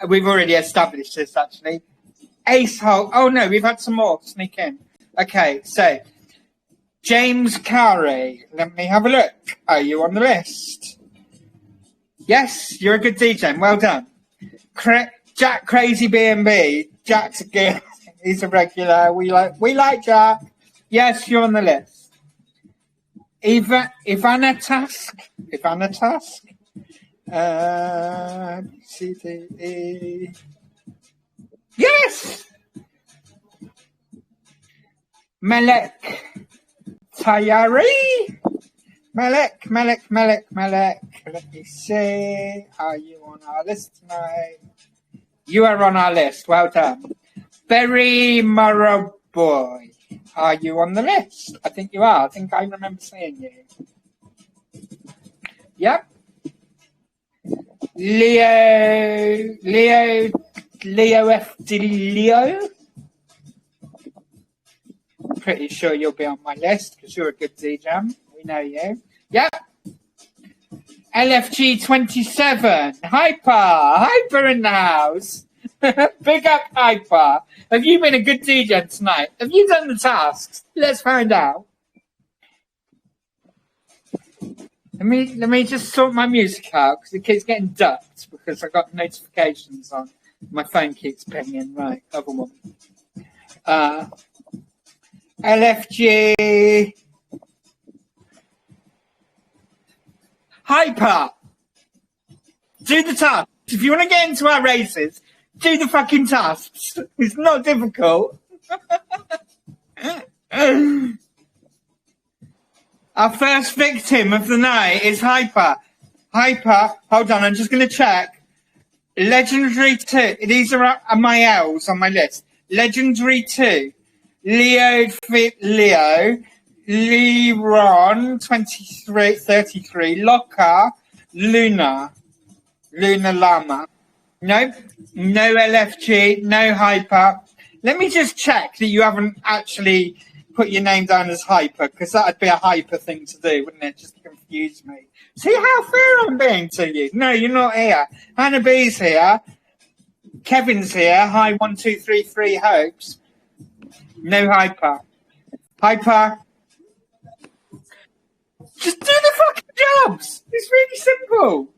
We've already established this, actually. Ace Hole. Oh, no, we've had some more sneak in. Okay, so James Carey, let me have a look. Are you on the list? Yes, you're a good DJ. Well done. Jack Crazy B&B. Jack's a good. He's a regular. We like Jack. Yes, you're on the list. Ivana Tusk. CDE. Yes! Melek Tayari. Melek. Let me see. Are you on our list tonight? You are on our list. Well done. Berry Maraboy. Are you on the list? I think you are. I think I remember seeing you. Yep. Leo F. Leo. Pretty sure you'll be on my list because you're a good DJ. We know you. Yep. LFG 27. Hyper in the house. Big up Hyper. Have you been a good DJ tonight? Have you done the tasks? Let's find out. Let me just sort my music out because it keeps getting ducked because I got notifications on. My phone keeps pinging. Right, other one. LFG. Hyper. Do the tasks. If you want to get into our races, do the fucking tasks. It's not difficult. Our first victim of the night is Hyper. Hold on, I'm just going to check. Legendary 2. These are my L's on my list. Legendary 2. Leo, Leron, 33, Locker, Luna Llama. Nope, no LFG, no Hyper. Let me just check that you haven't actually put your name down as Hyper, because that would be a Hyper thing to do, wouldn't it? Just to confuse me. See how fair I'm being to you? No, you're not here. Hannah B's here. Kevin's here. Hi, 1, 2, 3, 3 hopes. No Hyper. Hyper. Just do the fucking jobs. It's really simple.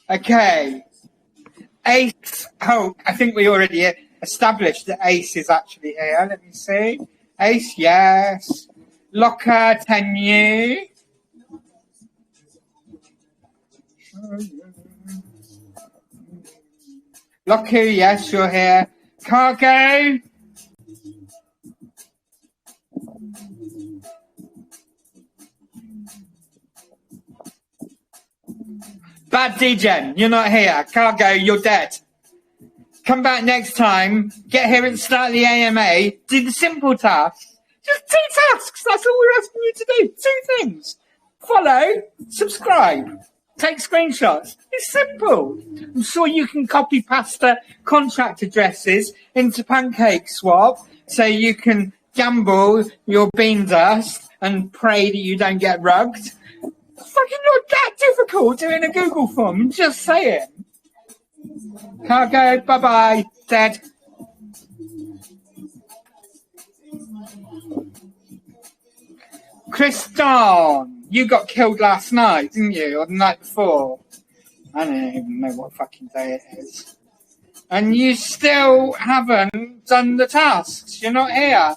Okay. Ace. Oh, I think we already established that Ace is actually here. Let me see. Ace, yes. Locker, Tenu. Locker, yes, you're here. Cargo. Bad DJ, you're not here. Cargo, you're dead. Come back next time. Get here at the start of the AMA. Do the simple tasks. Just 2 tasks. That's all we're asking you to do. 2 things. Follow, subscribe, take screenshots. It's simple. I'm sure you can copy pasta contract addresses into Pancake Swap so you can gamble your bean dust and pray that you don't get rugged. Fucking not that difficult doing a Google form. Just say it. Cargo, bye-bye. Dead. Kriston, you got killed last night, didn't you? Or the night before? I don't even know what fucking day it is. And you still haven't done the tasks. You're not here.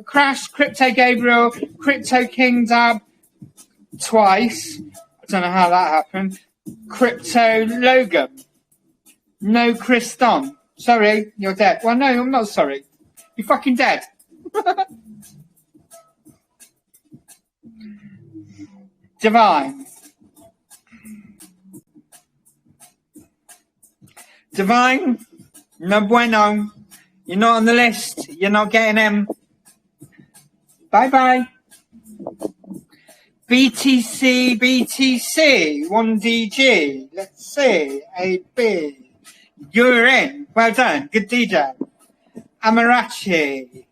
Crash, Crypto Gabriel, Crypto King Dab, twice. I don't know how that happened. Crypto Logan. No Kriston. Sorry, you're dead. Well, no, I'm not sorry. You're fucking dead. Divine. Divine. No bueno. You're not on the list. You're not getting him. Bye-bye. BTC, 1DG. Let's see. AB. You're in. Well done. Good DJ. Amarachi.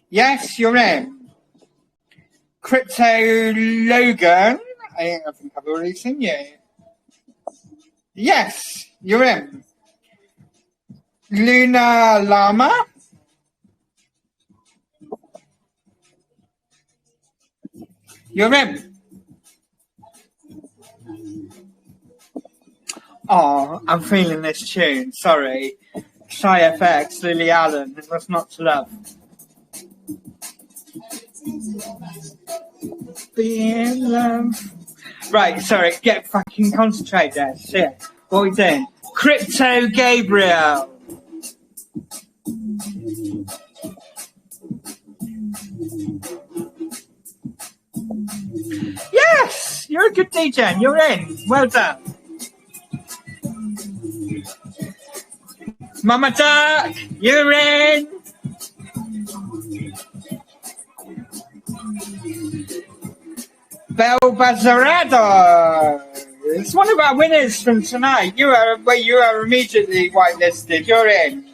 Yes, you're in. Crypto Logan. I think I've already seen you. Yes, you're in. Luna Llama. You're in. Oh, I'm feeling this tune. Sorry. Shy FX, Lily Allen. It was not to love. Be in love. Right, sorry, get fucking concentrate there. Shit. What are we doing? Crypto Gabriel. Yes! You're a good DJ. You're in. Well done. Mama Duck, you're in. Bel Bazzarado. It's one of our winners from tonight. You are immediately whitelisted. You're in.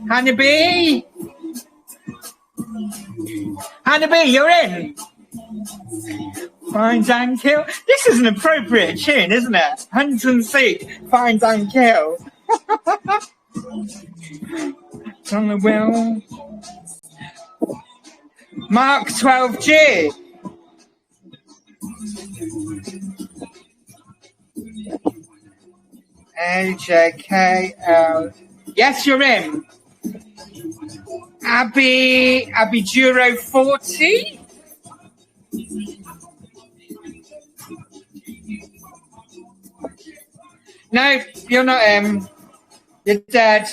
Honeybee. Honeybee, you're in. Find and kill. This is an appropriate tune, isn't it? Hunt and seek, find and kill. On the wheel. Mark 12G. AJKL. Yes, you're in. Abby Duro 40. No, you're not in. You're dead.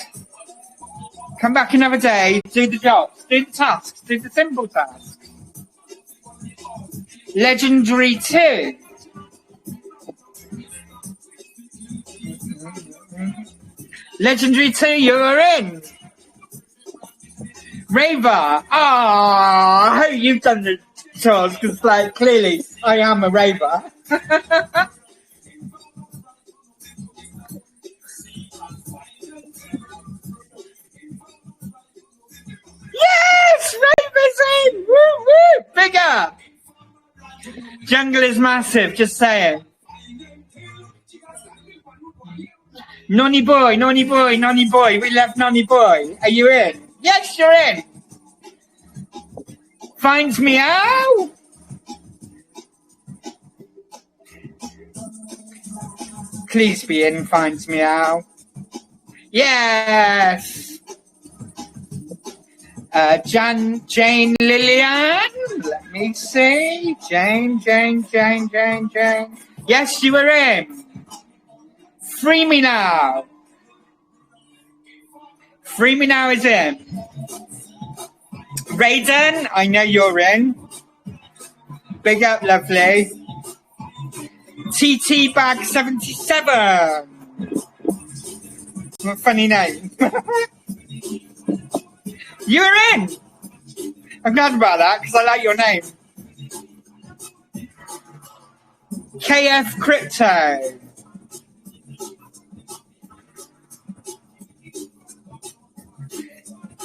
Come back another day. Do the jobs. Do the tasks. Do the simple tasks. Legendary 2. Legendary 2, you're in. Raver. I hope you've done the chores because, like, clearly I am a raver. Yes! Raver's in! Woo woo! Bigger! Jungle is massive, just saying. Nonny boy, nonny boy, nonny boy. We love nonny boy. Are you in? Yes, you're in. Finds meow. Please be in. Finds meow. Yes. Jane Lillian. Let me see. Jane. Yes, you were in. Free me now. Free me now is in. Raiden, I know you're in. Big up, lovely. TT Bag 77. What a funny name. You're in. I'm glad about that because I like your name. KF Crypto.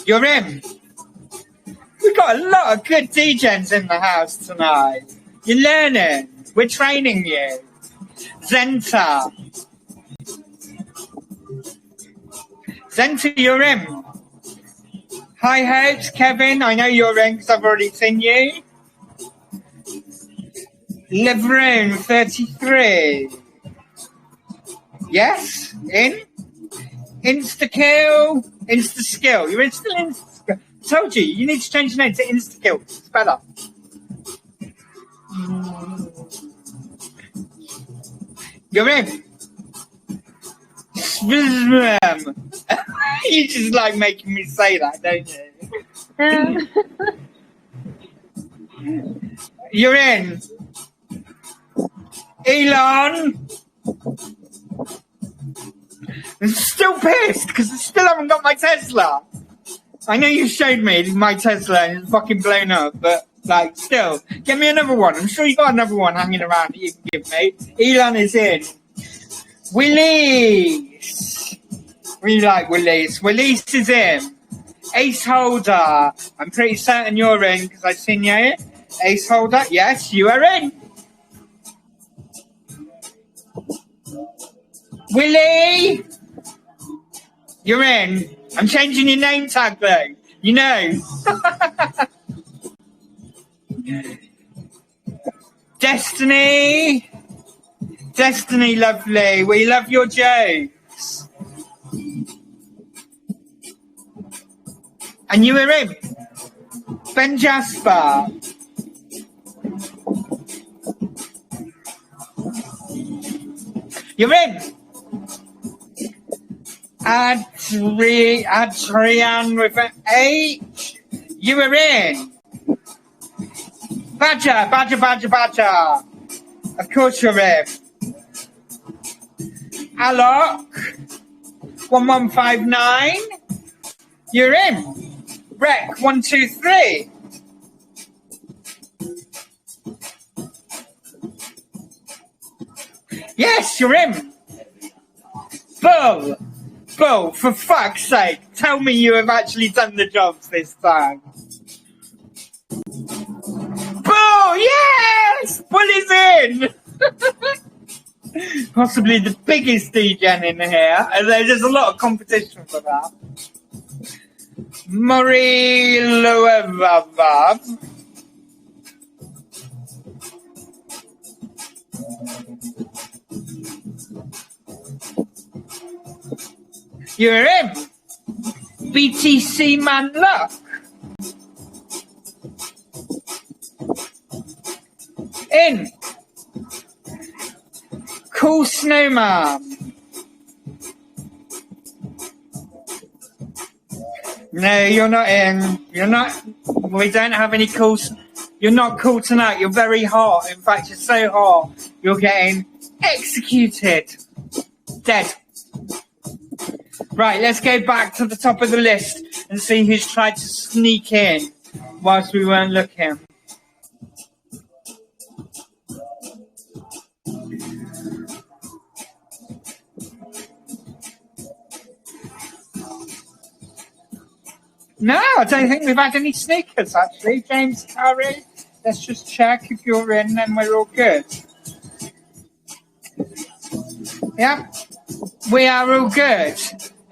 You're in. We've got a lot of good DJs in the house tonight. You're learning. We're training you. Zenta. Zenta, you're in. High hopes, Kevin. I know you're in because I've already seen you. Livroon 33. Yes, in. Insta-kill. Insta-skill. You're still Insta-skill. I told you, you need to change your name to Insta-kill. It's better. You're in. You just like making me say that, don't you? You're in. Elon. I'm still pissed because I still haven't got my Tesla. I know you showed me my Tesla and it's fucking blown up, but like still, get me another one. I'm sure you got another one hanging around that you can give me. Elon is in. Willis. We like Willis. Willis is in. Ace Holder. I'm pretty certain you're in because I've seen you here. Ace Holder. Yes, you are in. Willie. You're in. I'm changing your name tag though. You know. Destiny. Destiny, lovely. We love your jokes. And you were in. Ben Jasper. You're in. Adrian with an H. You were in. Badger. Of course you're in. Alok. 1159. You're in. Rec 123. Yes, you're in. Bull, for fuck's sake, tell me you have actually done the jobs this time. Bull, yes! Bull is in! Possibly the biggest DJ in here. There's a lot of competition for that. Murray Loevav. You're in. BTC Man Luck. In. Cool Snowman. No, you're not in. You're not. We don't have any cool. You're not cool tonight. You're very hot. In fact, you're so hot. You're getting executed. Dead. Right, let's go back to the top of the list and see who's tried to sneak in whilst we weren't looking. No, I don't think we've had any sneakers, actually. James Curry, let's just check. If you're in, then we're all good. Yeah, we are all good.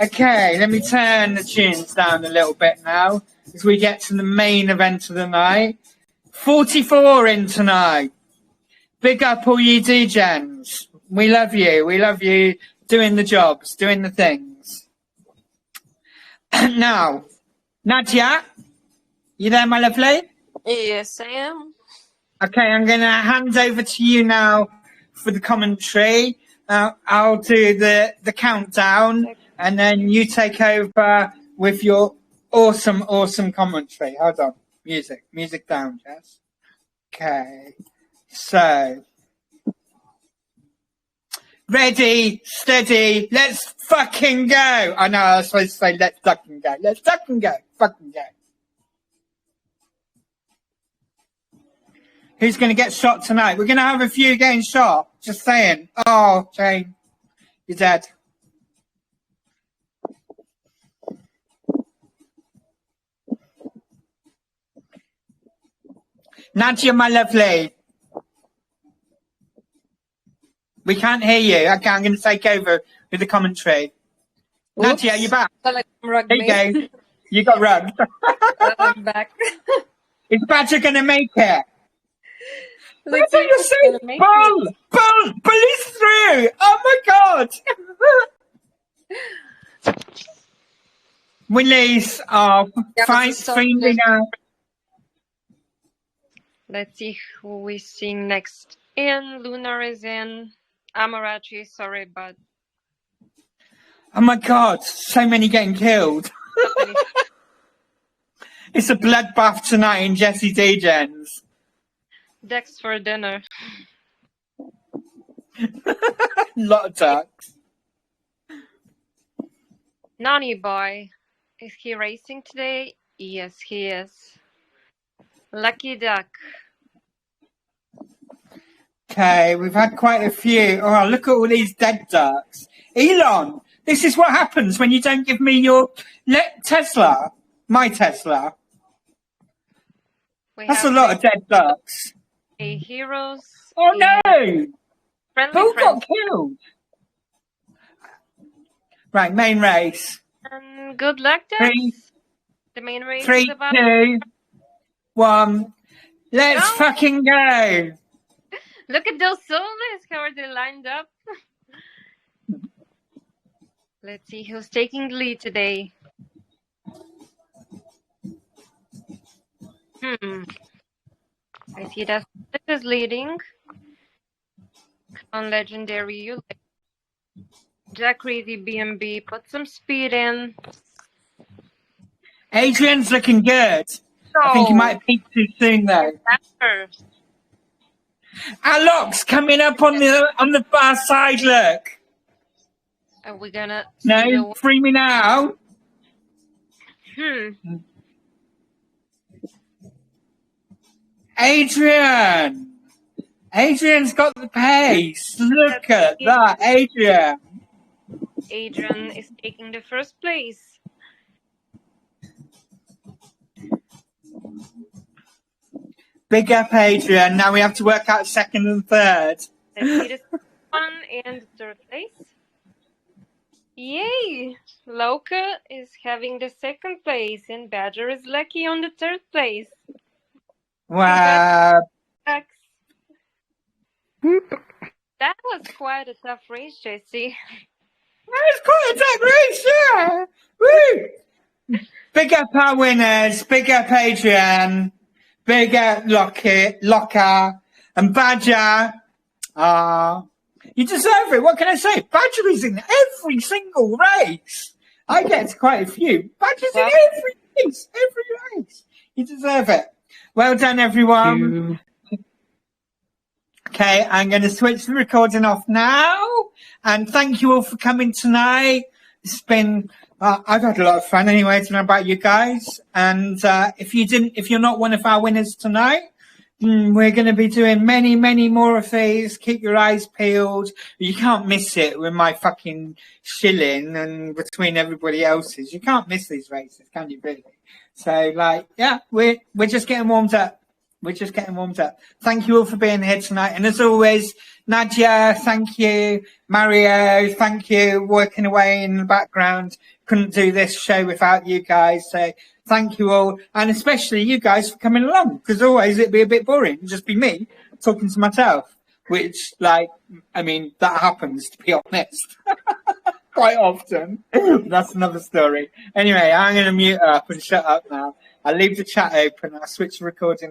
Okay, let me turn the tunes down a little bit now as we get to the main event of the night. 44 in tonight. Big up all you DJs. We love you. We love you doing the jobs, doing the things. Now, Nadia, you there, my lovely? Yes, I am. Okay, I'm going to hand over to you now for the commentary. I'll do the countdown, and then you take over with your awesome commentary. Hold on. Music down, Jess. Okay. So, ready, steady, let's fucking go. I know I was supposed to say let's fucking go. Let's fucking go. Fucking go. Who's going to get shot tonight? We're going to have a few getting shot. Just saying. Oh, Jane, you're dead. Nadia, my lovely. We can't hear you. Okay, I'm going to take over with the commentary. Oops. Nadia, you're back. There you go. You got rugged. I'm back. Is Badger going to make it? What are you saying? Bull is through. Oh my God. Willies are finding out. Let's see who we see next. In Lunar is in. Amarachi, sorry, but. Oh my God, so many getting killed. It's a bloodbath tonight in Jesse DJs. Dex for dinner. Lot of ducks. Nani boy. Is he racing today? Yes, he is. Lucky duck. Okay, we've had quite a few. Oh, look at all these dead ducks. Elon, this is what happens when you don't give me your Tesla. My Tesla. That's a lot of dead ducks. Heroes. Oh no! Who got killed? Right, main race. And good luck, Dex. The main race 3, is about 2, 1. Let's fucking go! Look at those soulless. How are they lined up? Let's see who's taking the lead today. I see that this is leading. On legendary, you like Jack Crazy BMB. Put some speed in. Adrian's looking good. I think he might peak too soon though. Our lock's coming up on the far side. Look. Are we gonna? No, free me now. Adrian's got the pace. Look at that, Adrian. Adrian is taking the first place. Big up, Adrian. Now we have to work out second and third. Let's see the one and third place. Yay! Loka is having the second place, and Badger is lucky on the third place. Wow. That was quite a tough race, Jesse. That was quite a tough race, yeah. Woo! Big up our winners. Big up Adrian. Big up Locker, and Badger. You deserve it. What can I say? Badger is in every single race. I get to quite a few. Badger's in every race. Every race. You deserve it. Well done, everyone. Okay, I'm going to switch the recording off now. And thank you all for coming tonight. It's been, I've had a lot of fun anyway to know about you guys. And if you're not one of our winners tonight, we're going to be doing many, many more of these. Keep your eyes peeled. You can't miss it with my fucking shilling and between everybody else's. You can't miss these races, can you really? So, like, yeah, we're just getting warmed up. We're just getting warmed up. Thank you all for being here tonight. And as always, Nadia, thank you. Mario, thank you. Working away in the background. Couldn't do this show without you guys. So thank you all. And especially you guys for coming along. Because always it'd be a bit boring. It'd just be me talking to myself. Which, like, I mean, that happens, to be honest. Quite often. That's another story. Anyway, I'm going to mute up and shut up now. I'll leave the chat open. I'll switch the recording